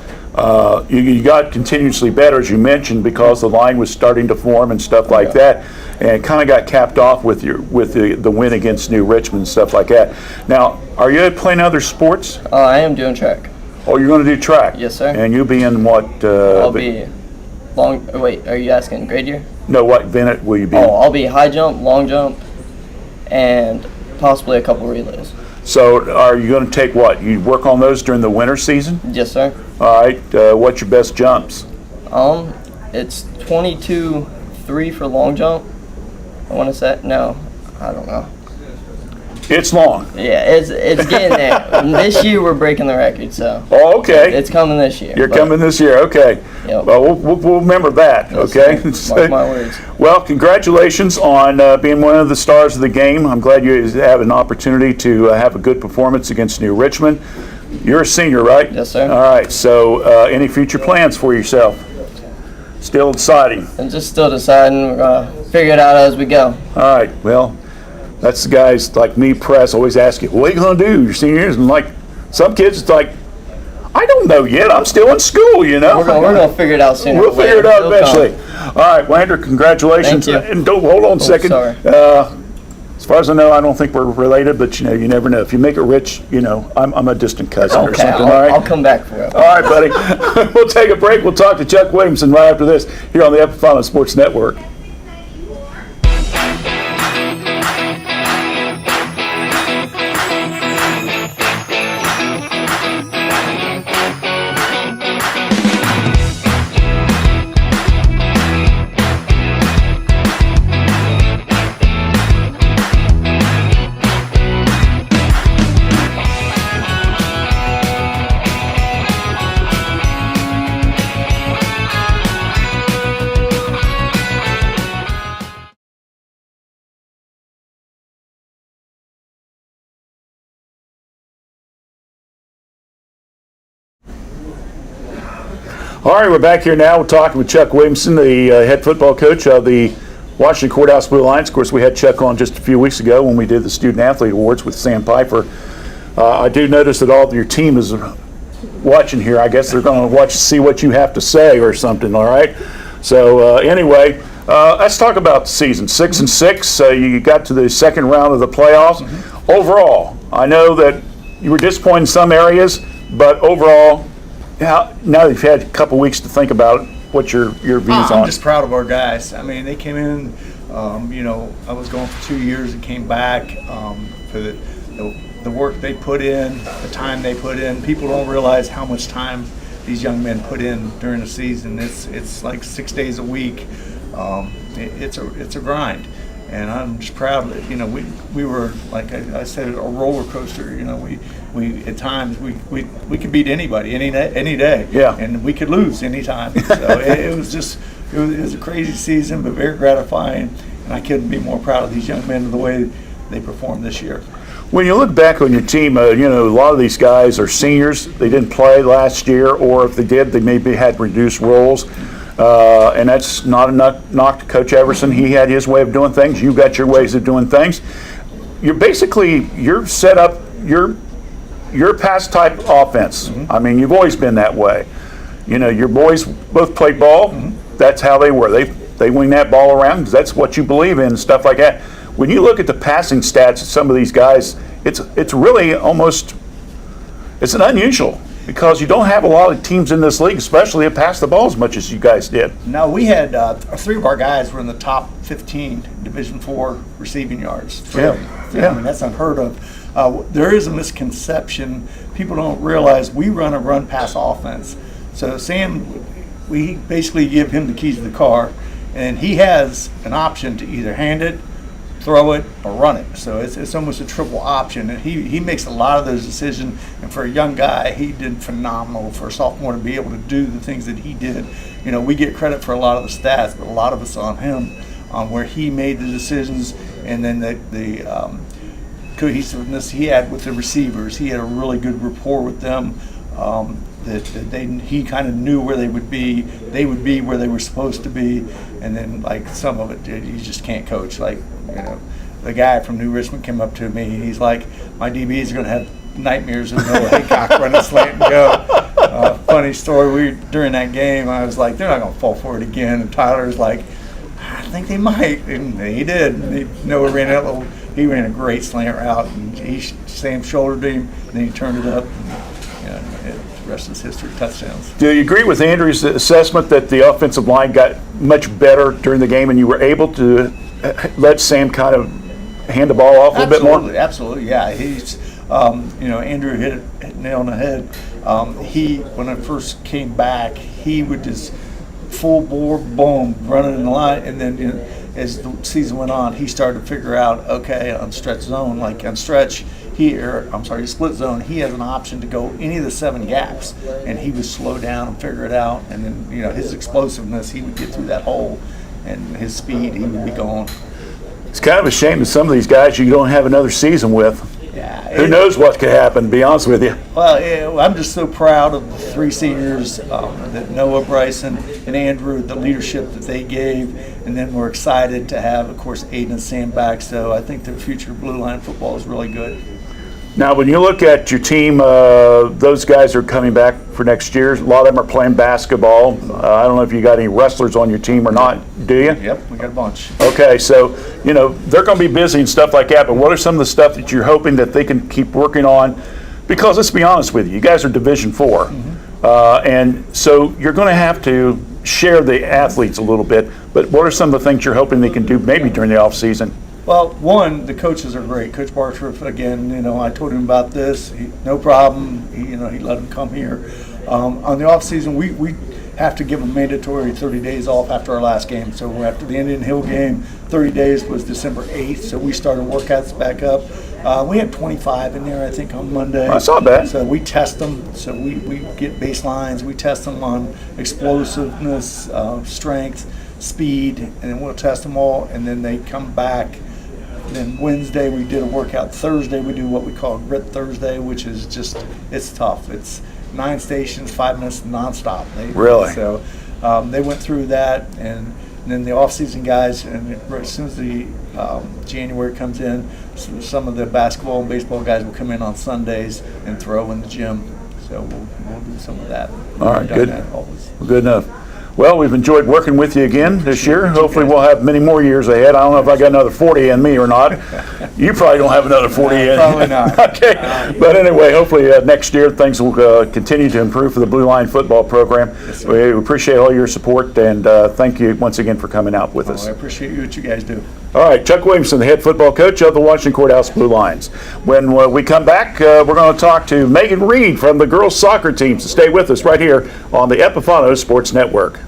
you got continuously better, as you mentioned, because the line was starting to form and stuff like that, and it kind of got capped off with the win against New Richmond and stuff like that. Now, are you playing other sports? I am doing track. Oh, you're going to do track? Yes, sir. And you'll be in what? I'll be long. Wait, are you asking grade year? No, what event will you be? Oh, I'll be high jump, long jump, and possibly a couple relays. So are you going to take what? You work on those during the winter season? Yes, sir. All right. What's your best jumps? It's 22.3 for long jump. I want to say, no, I don't know. It's long. Yeah, it's getting there. This year we're breaking the record, so. Oh, okay. It's coming this year. You're coming this year, okay. Yep. Well, we'll remember that, okay? Mark my words. Well, congratulations on being one of the stars of the game. I'm glad you have an opportunity to have a good performance against New Richmond. You're a senior, right? Yes, sir. All right, so any future plans for yourself? Still deciding? I'm just still deciding. We're going to figure it out as we go. All right, well, that's the guys like me, press, always ask you, what are you going to do your senior years? And like some kids, it's like, I don't know yet. I'm still in school, you know. We're going to figure it out soon. We'll figure it out eventually. All right, well, Andrew, congratulations. Thank you. And don't hold on a second. Sorry. As far as I know, I don't think we're related, but you never know. If you make it rich, I'm a distant cousin or something. All right. I'll come back for it. All right, buddy. We'll take a break. We'll talk to Chuck Williamson right after this here on the Epifano Sports Network. All right, we're back here now. We're talking with Chuck Williamson, the head football coach of the Washington Courthouse Blue Lions. Of course, we had Chuck on just a few weeks ago when we did the Student Athlete Awards with Sam Piper. I do notice that all of your team is watching here. I guess they're going to watch to see what you have to say or something, all right? So anyway, let's talk about the season. 6-6, you got to the second round of the playoffs. Overall, I know that you were disappointed in some areas, but overall, now that you've had a couple weeks to think about it, what's your views on I'm it? just proud of our guys. I mean, they came in, I was gone for 2 years and came back for the work they put in, the time they put in. People don't realize how much time these young men put in during the season. It's like 6 days a week. It's a grind. And I'm just proud that, we were, like I said, a roller coaster. We at times we could beat anybody any day. Yeah. And we could lose anytime. So it was a crazy season, but very gratifying. And I couldn't be more proud of these young men and the way they performed this year. When you look back on your team, a lot of these guys are seniors. They didn't play last year, or if they did, they maybe had reduced roles. And that's not a knock to Coach Everson. He had his way of doing things. You got your ways of doing things. You're set up. You're a pass type offense. I mean, you've always been that way. Your boys both played ball. That's how they were. They wing that ball around because that's what you believe in and stuff like that. When you look at the passing stats of some of these guys, it's really almost it's an unusual because you don't have a lot of teams in this league, especially that pass the ball as much as you guys did. No, we had 3 of our guys were in the top 15 Division IV receiving yards. Yeah. I mean, that's unheard of. There is a misconception. People don't realize we run a run-pass offense. So Sam, we basically give him the keys to the car, and he has an option to either hand it, throw it, or run it. So it's almost a triple option, and he makes a lot of those decisions. And for a young guy, he did phenomenal for a sophomore to be able to do the things that he did. We get credit for a lot of the stats, but a lot of it's on him, where he made the decisions, and then the cohesiveness he had with the receivers. He had a really good rapport with them. He kind of knew where they would be where they were supposed to be, and then like some of it you just can't coach. Like the guy from New Richmond came up to me, he's like, my DBs are going to have nightmares of Noah Haycock running a slant and go. Funny story, during that game I was like, they're not going to fall for it again, and Tyler's like, I think they might, and he did. Noah ran he ran a great slant route, and Sam shouldered him, and then he turned it up. The rest is history. Touchdowns. Do you agree with Andrew's assessment that the offensive line got much better during the game and you were able to let Sam kind of hand the ball off a little bit more? Absolutely, yeah. He's, Andrew hit it nail on the head. When I first came back, he would just full bore, boom, running in the line, and then as the season went on, he started to figure out, okay, on stretch zone, like on stretch, split zone, he has an option to go any of the 7 gaps, and he would slow down and figure it out, and then his explosiveness, he would get through that hole, and his speed, he would be gone. It's kind of a shame that some of these guys you don't have another season with. Yeah, Who knows what could happen, to be honest with you. Well, yeah, I'm just so proud of the 3 seniors, that Noah, Bryson, and Andrew, the leadership that they gave, and then we're excited to have, of course, Aiden and Sam back, so I think the future of Blue Line football is really good. Now, when you look at your team, those guys are coming back for next year. A lot of them are playing basketball. I don't know if you got any wrestlers on your team or not, do you? Yep, we got a bunch. Okay, so, they're going to be busy and stuff like that, but what are some of the stuff that you're hoping that they can keep working on? Because let's be honest with you guys are Division IV, and so you're going to have to share the athletes a little bit, but what are some of the things you're hoping they can do maybe during the off season? Well, one, the coaches are great. Coach Bartriff, again, I told him about this. No problem. He let him come here. On the off season, we have to give them mandatory 30 days off after our last game. So after the Indian Hill game, 30 days was December 8th. So we started workouts back up. We had 25 in there, I think, on Monday. I saw that. So we test them. So we get baselines. We test them on explosiveness, strength, speed, and then we'll test them all. And then they come back. Then Wednesday we did a workout. Thursday we do what we call Grit Thursday, which is just, it's tough. It's 9 stations, 5 minutes nonstop. Really? So they went through that, and then the off-season guys, and as soon as the January comes in, some of the basketball and baseball guys will come in on Sundays and throw in the gym. So we'll do some of that. All right, We've done good. that always. Good enough. Well, we've enjoyed working with you again this year. Hopefully we'll have many more years ahead. I don't know if I got another 40 in me or not. You probably don't have another 40 in. Probably not. Okay. But anyway, hopefully next year things will continue to improve for the Blue Line football program. We appreciate all your support, and thank you once again for coming out with us. I appreciate what you guys do. All right, Chuck Williamson, the head football coach of the Washington Courthouse Blue Lions. When we come back, we're going to talk to Megan Reed from the girls soccer team. So stay with us right here on the Epifano Sports Network.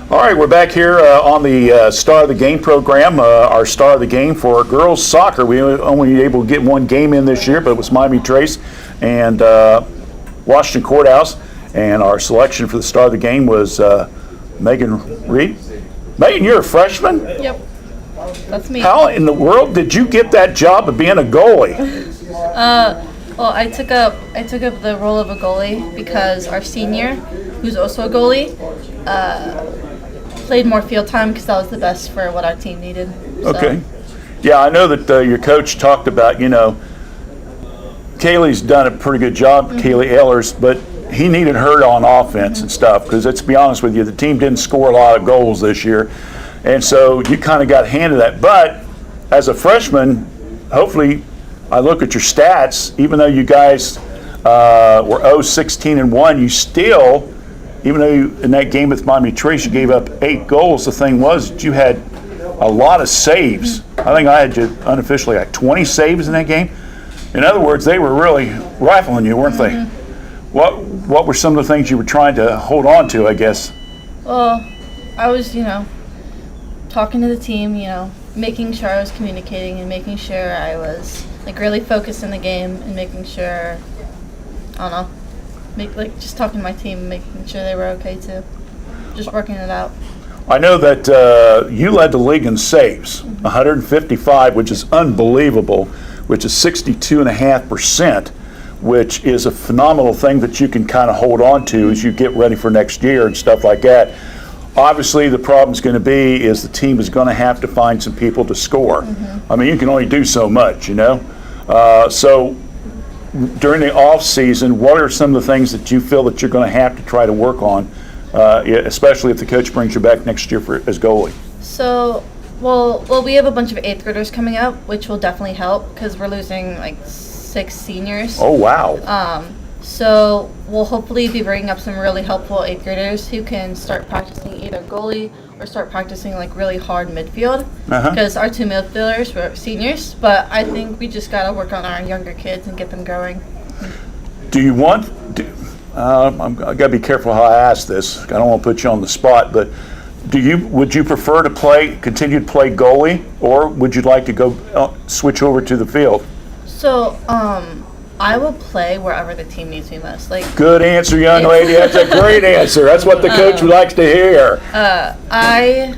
All right, we're back here on the Star of the Game program. Our Star of the Game for girls soccer. We were only able to get one game in this year, but it was Miami Trace and Washington Courthouse. And our selection for the Star of the Game was Megan Reed. Megan, you're a freshman? Yep, that's me. How in the world did you get that job of being a goalie? Well, I took up the role of a goalie because our senior, who's also a goalie, played more field time because that was the best for what our team needed. So. Okay. Yeah, I know that your coach talked about, Kaylee's done a pretty good job, Kaylee Ehlers, but he needed her on offense and stuff because let's be honest with you, the team didn't score a lot of goals this year. And so you kind of got handed that. But as a freshman, hopefully, I look at your stats, even though you guys were 0-16-1, you still, even though in that game with Miami Trace you gave up 8 goals, the thing was that you had a lot of saves. I think I had you unofficially like 20 saves in that game. In other words, they were really rifling you, weren't they? What were some of the things you were trying to hold on to, I guess? Well, I was, talking to the team, making sure I was communicating and making sure I was really focused in the game and making sure, I don't know, just talking to my team and making sure they were okay too. Just working it out. I know that you led the league in saves, 155, which is unbelievable, which is 62.5%, which is a phenomenal thing that you can kind of hold on to as you get ready for next year and stuff like that. Obviously, the problem's going to be is the team is going to have to find some people to score. I mean, you can only do so much, So during the off season, what are some of the things that you feel that you're going to have to try to work on, especially if the coach brings you back next year as goalie? So, well, we have a bunch of 8th graders coming up, which will definitely help because we're losing 6 seniors. Oh, wow. So we'll hopefully be bringing up some really helpful 8th graders who can start practicing either goalie or start practicing really hard midfield because our 2 midfielders were seniors, but I think we just got to work on our younger kids and get them going. Do you want, I got to be careful how I ask this. I don't want to put you on the spot, but would you prefer to continue to play goalie, or would you like to go switch over to the field? So, I will play wherever the team needs me most. Good answer, young lady. That's a great answer. That's what the coach likes to hear. I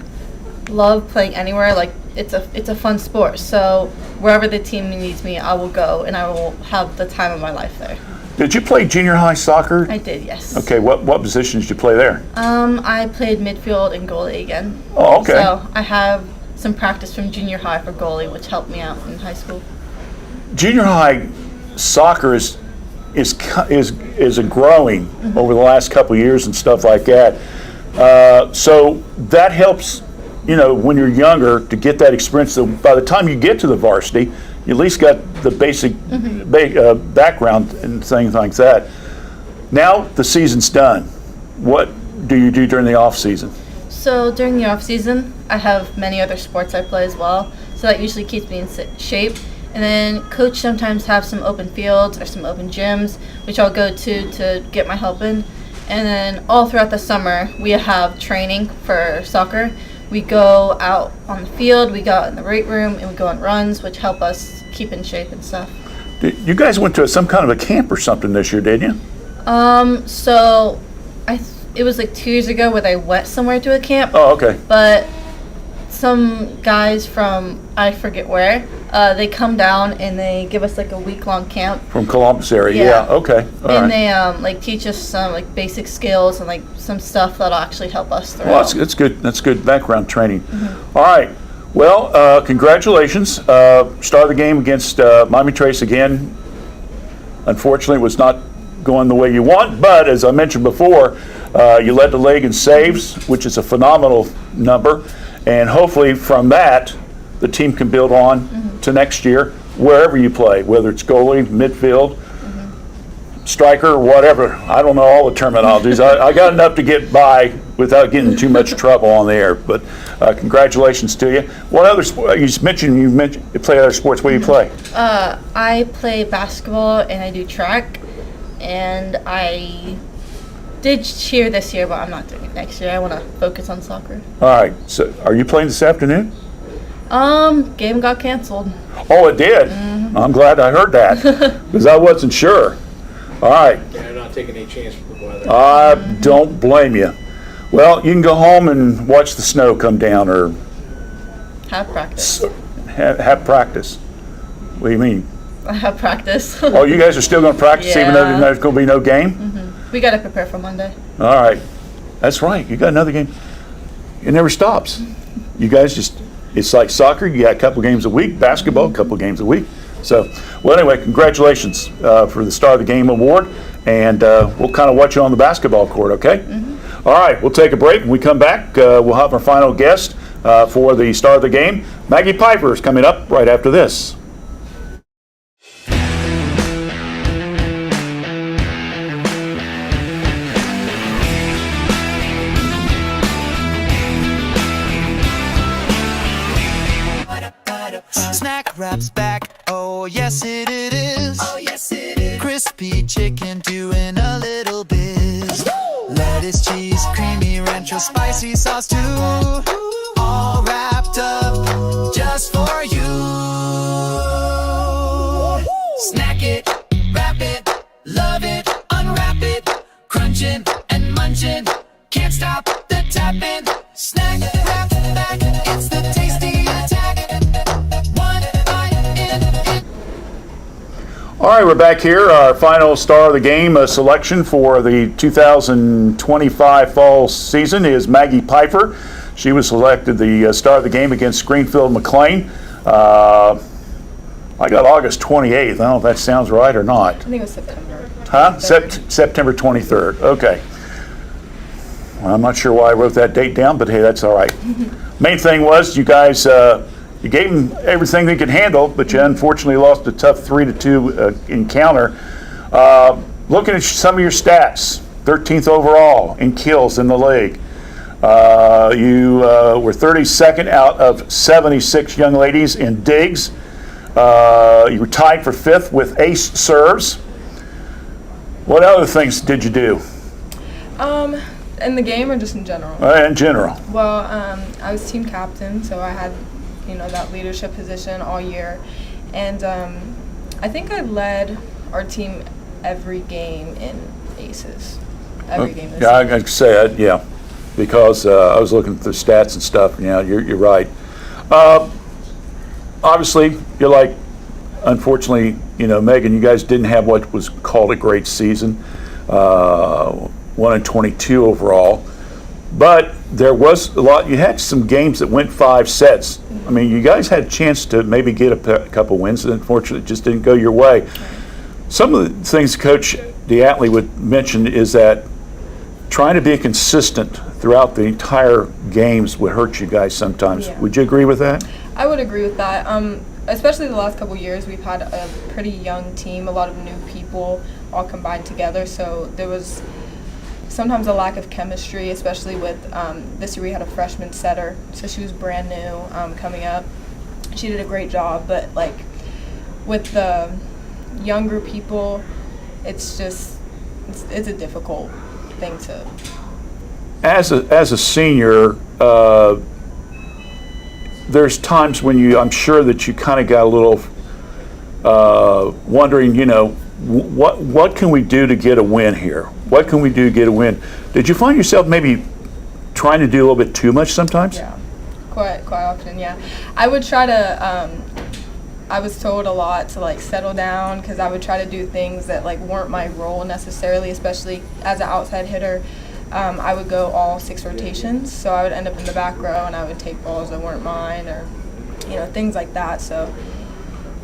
love playing anywhere. It's a fun sport. So wherever the team needs me, I will go, and I will have the time of my life there. Did you play junior high soccer? I did, yes. Okay, what positions did you play there? I played midfield and goalie again. Oh, okay. So I have some practice from junior high for goalie, which helped me out in high school. Junior high soccer is a growing over the last couple of years and stuff like that. So that helps, when you're younger to get that experience. So by the time you get to the varsity, you at least got the basic background and things like that. Now the season's done. What do you do during the off season? So during the off season, I have many other sports I play as well. So that usually keeps me in shape. And then coach sometimes have some open fields or some open gyms, which I'll go to get my help in. And then all throughout the summer, we have training for soccer. We go out on the field, we go out in the weight room, and we go on runs, which help us keep in shape and stuff. You guys went to some kind of a camp or something this year, didn't you? So it was like 2 years ago where they went somewhere to a camp. Oh, okay. But some guys from, I forget where, they come down and they give us like a week-long camp. From Columbus area, yeah. Okay. All And right. they like teach us some like basic skills and like some stuff that'll actually help us through. Well, that's good. That's good background training. All right. Well, congratulations. Start of the game against Miami Trace again. Unfortunately, it was not going the way you want, but as I mentioned before, you led the league in saves, which is a phenomenal number, and hopefully from that, the team can build on to next year, wherever you play, whether it's goalie, midfield, striker, whatever. I don't know all the terminologies. I got enough to get by without getting too much trouble on the air, but congratulations to you. What other sport? You mentioned you play other sports. What do you play? I play basketball and I do track, and I did cheer this year, but I'm not doing it next year. I want to focus on soccer. All right. So, are you playing this afternoon? Game got canceled. Oh, it did. I'm glad I heard that because I wasn't sure. All right. Yeah, they're not taking any chance with the weather. I don't blame you. Well, you can go home and watch the snow come down or Have practice. have practice. What do you mean? I have practice. Oh, you guys are still going to practice even though Yeah. there's going to be no game? We got to prepare for Monday. All right. That's right. You got another game. It never stops. You guys just, it's like soccer. You got a couple games a week, basketball, a couple games a week. So, well, anyway, congratulations for the Star of the Game award. And we'll kind of watch you on the basketball court, okay? All right. We'll take a break. When we come back, we'll have our final guest for the Star of the Game. Maggie Piper is coming up right after this. Snack Wrap's back, oh yes it is. Oh yes it is. Crispy chicken doing a little biz. Lettuce, cheese, creamy rancho, spicy sauce too. All wrapped up just for you. Snack it, wrap it, love it, unwrap it. Crunching and munching, can't stop the tapping. Snack Wrap back, it's the tasty attack. All right, we're back here. Our final Star of the Game selection for the 2025 fall season is Maggie Piper. She was selected the Star of the Game against Greenfield McLean. I got August 28th. I don't know if that sounds right or not. I think it was September. Huh? September 23rd. Okay. Well, I'm not sure why I wrote that date down, but hey, that's all right. Main thing was you guys, you gave them everything they could handle, but you unfortunately lost a tough 3-2 encounter. Looking at some of your stats, 13th overall in kills in the league. You were 32nd out of 76 young ladies in digs. You were tied for 5th with ace serves. What other things did you do? In the game or just in general? In general. Well, I was team captain, so I had, that leadership position all year, and I think I led our team every game in aces. Every game. This Yeah, season. I said, yeah, because I was looking at the stats and stuff. Yeah, you're right. Obviously, you're like, unfortunately, Megan, you guys didn't have what was called a great season, 1-22 overall. But there was a lot. You had some games that went 5 sets. I mean, you guys had a chance to maybe get a couple wins, and unfortunately, it just didn't go your way. Some of the things Coach DeAtley would mention is that trying to be consistent throughout the entire games would hurt you guys sometimes. Yeah. Would you agree with that? I would agree with that. Especially the last couple years, we've had a pretty young team, a lot of new people all combined together. So there was sometimes a lack of chemistry, especially with this year we had a freshman setter, so she was brand new coming up. She did a great job, but like with the younger people, it's just it's a difficult thing to. As a senior, there's times when I'm sure that you kind of got a little wondering, what can we do to get a win here? What can we do to get a win? Did you find yourself maybe trying to do a little bit too much sometimes? Yeah, quite often. Yeah, I would try to. I was told a lot to like settle down because I would try to do things that like weren't my role necessarily, especially as an outside hitter. I would go all 6 rotations, so I would end up in the back row and I would take balls that weren't mine, or things like that. So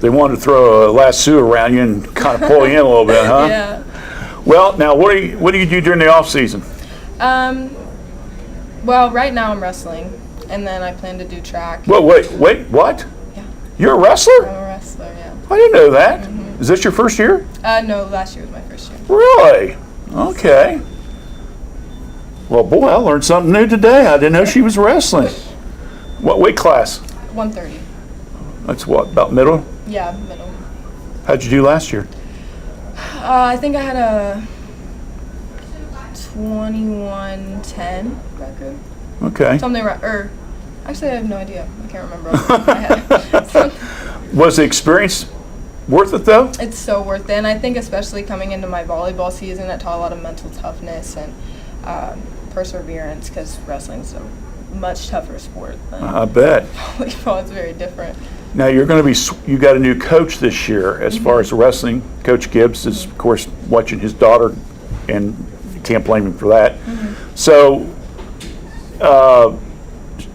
they wanted to throw a lasso around you and kind of pull you in a little bit, huh? yeah. Well, now what do you do during the off season? Well, right now I'm wrestling, and then I plan to do track. Well, wait, what? Yeah. You're a wrestler? I'm a wrestler. Yeah. I didn't know that. Is this your first year? No, last year was my first year. Really? Okay. Well, boy, I learned something new today. I didn't know she was wrestling. What weight class? 130. That's what, about middle? Yeah, middle. How'd you do last year? I think I had a 21-10 record. Okay. Something actually I have no idea. I can't remember off the top of my head. Was the experience worth it though? It's so worth it, and I think especially coming into my volleyball season, it taught a lot of mental toughness and perseverance, because wrestling's a much tougher sport than I bet. volleyball. It's very different. Now you got a new coach this year as far as wrestling. Coach Gibbs is of course watching his daughter, and you can't blame him for that. So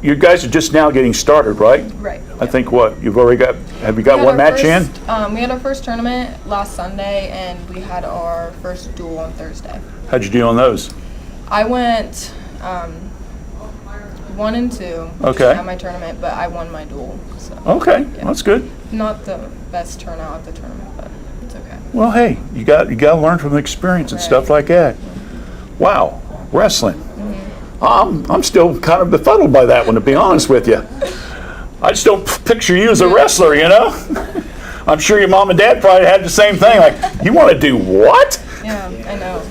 you guys are just now getting started, right? Right. I think have you got one match in? We had our first tournament last Sunday, and we had our first duel on Thursday. How'd you do on those? I went 1 and 2 Okay. at my tournament, but I won my duel. So Okay, yeah. that's good. Not the best turnout at the tournament, but it's okay. Well, hey, you got to learn from the experience and stuff like that. Wow, wrestling. I'm still kind of befuddled by that one, to be honest with you. I just don't picture you as a wrestler, I'm sure your mom and dad probably had the same thing. Like, you want to do what? Yeah, I know.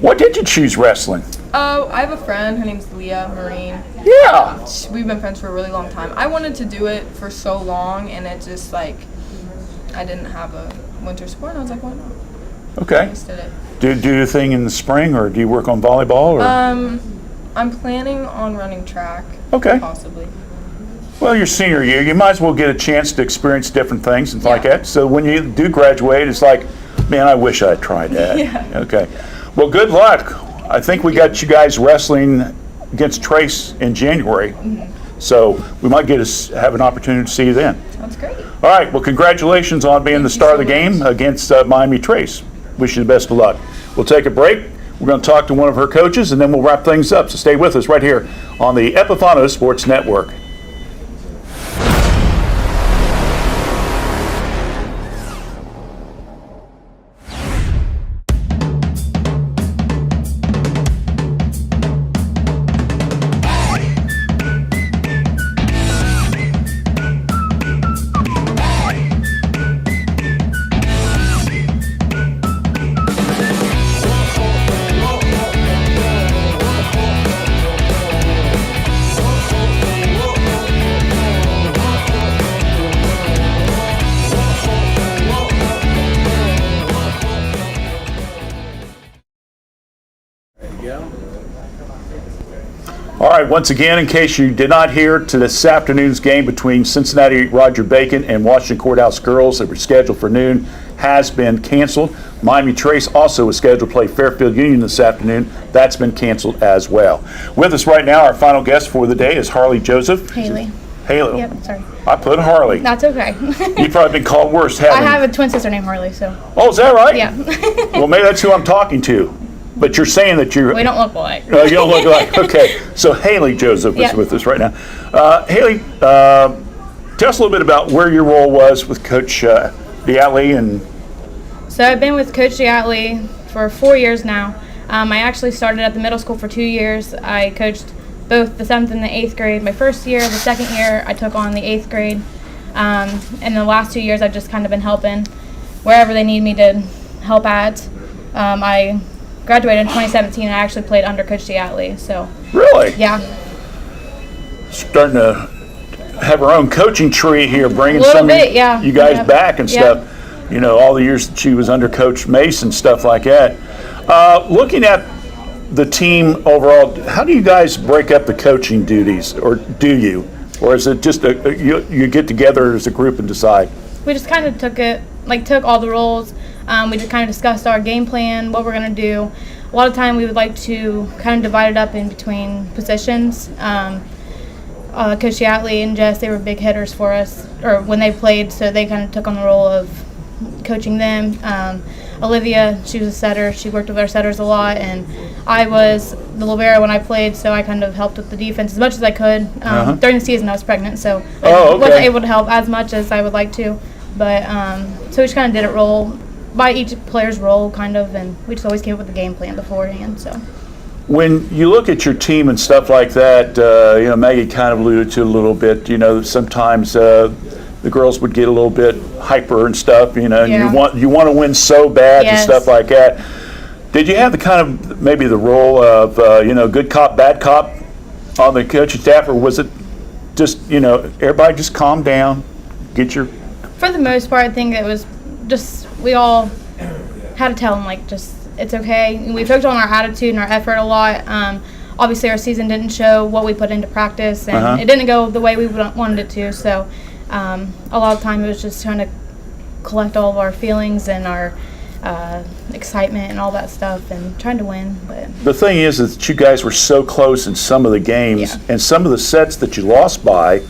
What did you choose wrestling? Oh, I have a friend. Her name's Leah Marine. Yeah. We've been friends for a really long time. I wanted to do it for so long, and it just like I didn't have a winter sport. And I was like, why not? I Okay. just did it. Do you thing in the spring, or do you work on volleyball? Or? I'm planning on running track. Okay. Possibly. Well, your senior year, you might as well get a chance to experience different things and like Yeah. that. So when you do graduate, it's like, man, I wish I had tried that. Yeah. Okay. Well, good luck. I think we got you guys wrestling against Trace in January. So we might have an opportunity to see you then. Sounds great. All right. Well, congratulations on being the star of the game against Miami Trace. Wish you the best of luck. We'll take a break. We're going to talk to one of her coaches, and then we'll wrap things up. So stay with us right here on the Epifano Sports Network. All right, once again, in case you did not hear, to this afternoon's game between Cincinnati Roger Bacon and Washington Courthouse Girls that were scheduled for noon has been canceled. Miami Trace also was scheduled to play Fairfield Union this afternoon. That's been canceled as well. With us right now, our final guest for the day is Harley Joseph. Haley. Haley. Yep, sorry. I put Harley. That's okay. You've probably been called worse, I haven't you? have a twin sister named Harley, so Oh, is that right? yeah. Well, maybe that's who I'm talking to. But you're saying that you're... We don't look alike. You don't look like... Okay, so Haley Joseph is Yep. with us right now. Haley, tell us a little bit about where your role was with Coach Diatley and... So I've been with Coach Diatley for 4 years now. I actually started at the middle school for 2 years. I coached both the 7th and the 8th grade. My first year, the second year, I took on the 8th grade. And the last 2 years, I've just kind of been helping wherever they need me to help at. I graduated in 2017, and I actually played under Coach Diatley. So Really? yeah, Starting to have her own coaching tree here, bringing A little some bit, of yeah. you guys Yeah. back and Yeah. stuff. You know, all the years that she was under Coach Mason, stuff like that. Looking at the team overall, how do you guys break up the coaching duties, or do you? Or is it just you get together as a group and decide? we just kind of took all the roles. We just kind of discussed our game plan, what we're going to do. A lot of time we would like to kind of divide it up in between positions. Coach Diatley and Jess, they were big hitters for us, or when they played, so they kind of took on the role of coaching them. Olivia, she was a setter. She worked with our setters a lot, and I was the libero when I played, so I kind of helped with the defense as much as I could. During the season, I was pregnant, so I wasn't able to help as much as I would like to. But so we just kind of did it roll by each player's role, kind of, and we just always came up with the game plan beforehand. So. When you look at your team and stuff like that, you know, Maggie kind of alluded to it a little bit. You know, sometimes the girls would get a little bit hyper and stuff. You know, and Yeah. you want to win so bad and Yes. stuff like that. Did you have the kind of maybe the role of you know, good cop, bad cop on the coaching staff, or was it just, you know, everybody just calm down, get your For the most part, I think it was just we all had to tell them, like, just it's okay. We focused on our attitude and our effort a lot. Obviously, our season didn't show what we put into practice, and it didn't go the way we wanted it to. So a lot of time it was just trying to collect all of our feelings and our excitement and all that stuff and trying to win. But The thing is that you guys were so close in some of the games, Yeah. and some of the sets that you lost by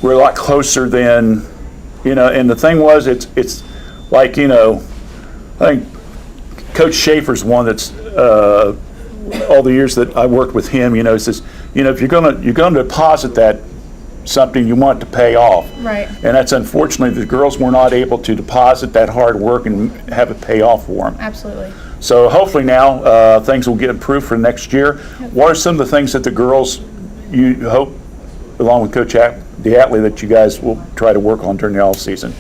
were a lot closer than, you know. And the thing was, it's like, you know, I think Coach Schaefer's one that's all the years that I worked with him. You know, he says, you know, if you're gonna deposit that something, you want it to pay off. Right. And that's unfortunately the girls were not able to deposit that hard work and have it pay off for them. absolutely. So hopefully now things will get improved for next year. What are some of the things that the girls, you hope, along with Coach Diatley, that you guys will try to work on during the off season?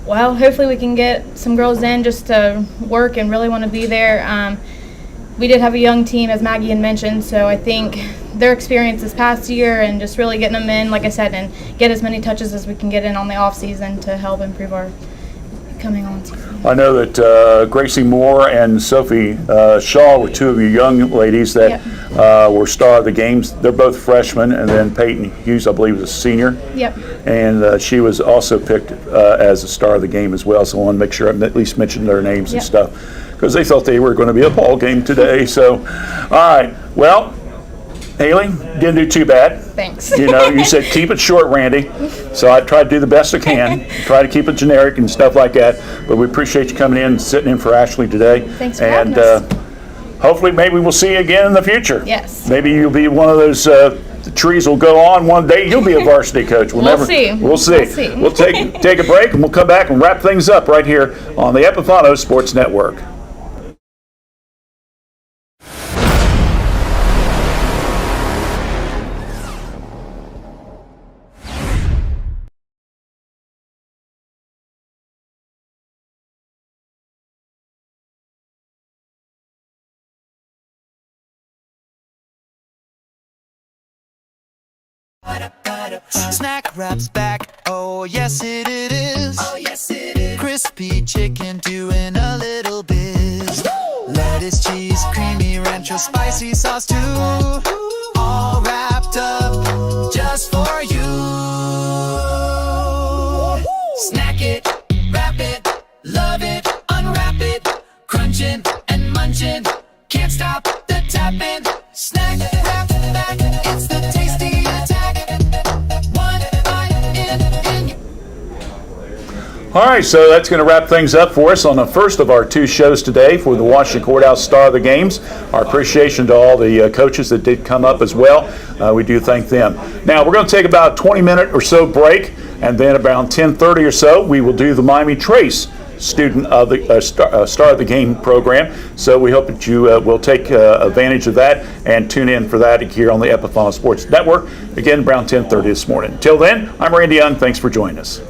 Well, hopefully we can get some girls in just to work and really want to be there. We did have a young team, as Maggie had mentioned, so I think their experience this past year and just really getting them in, like I said, and get as many touches as we can get in on the off season to help improve our coming on season. I know that Gracie Moore and Sophie Shaw were two of you young ladies that were star of the games. They're both freshmen, and then Peyton Hughes, I believe, was a senior. Yep. And she was also picked as a star of the game as well, so I want to make sure I at least mention their names and Yep. stuff, because they thought they were going to be a ball game today. So, all right. Well, Haley, didn't do too bad. Thanks. You know, you said keep it short, Randy. So I tried to do the best I can, try to keep it generic and stuff like that. But we appreciate you coming in and sitting in for Ashley today. Thanks for and having us. Hopefully maybe we'll see you again in the future. Yes. Maybe you'll be one of those, the trees will go on one day. You'll be a varsity coach. We'll see. We'll see. We'll see. We'll take a break, and we'll come back and wrap things up right here on the Epifano Sports Network. Snack wraps back, oh yes it is. Oh yes it is. Crispy chicken doing a little biz. Lettuce, cheese, creamy rancho, spicy sauce too. All wrapped up just for you. Snack it, wrap it, love it, unwrap it. Crunching and munching, can't stop the tapping. Snack wrap back, it's the tasty attack. One bite in. All right, so that's going to wrap things up for us on the first of our two shows today for the Washington Courthouse Star of the Games. Our appreciation to all the coaches that did come up as well. We do thank them. Now, we're going to take about a 20-minute or so break, and then about 10:30 or so, we will do the Miami Trace student of the Star of the Game program. So we hope that you will take advantage of that and tune in for that here on the Epifano Sports Network. Again, around 10:30 this morning. Till then, I'm Randy Young. Thanks for joining us.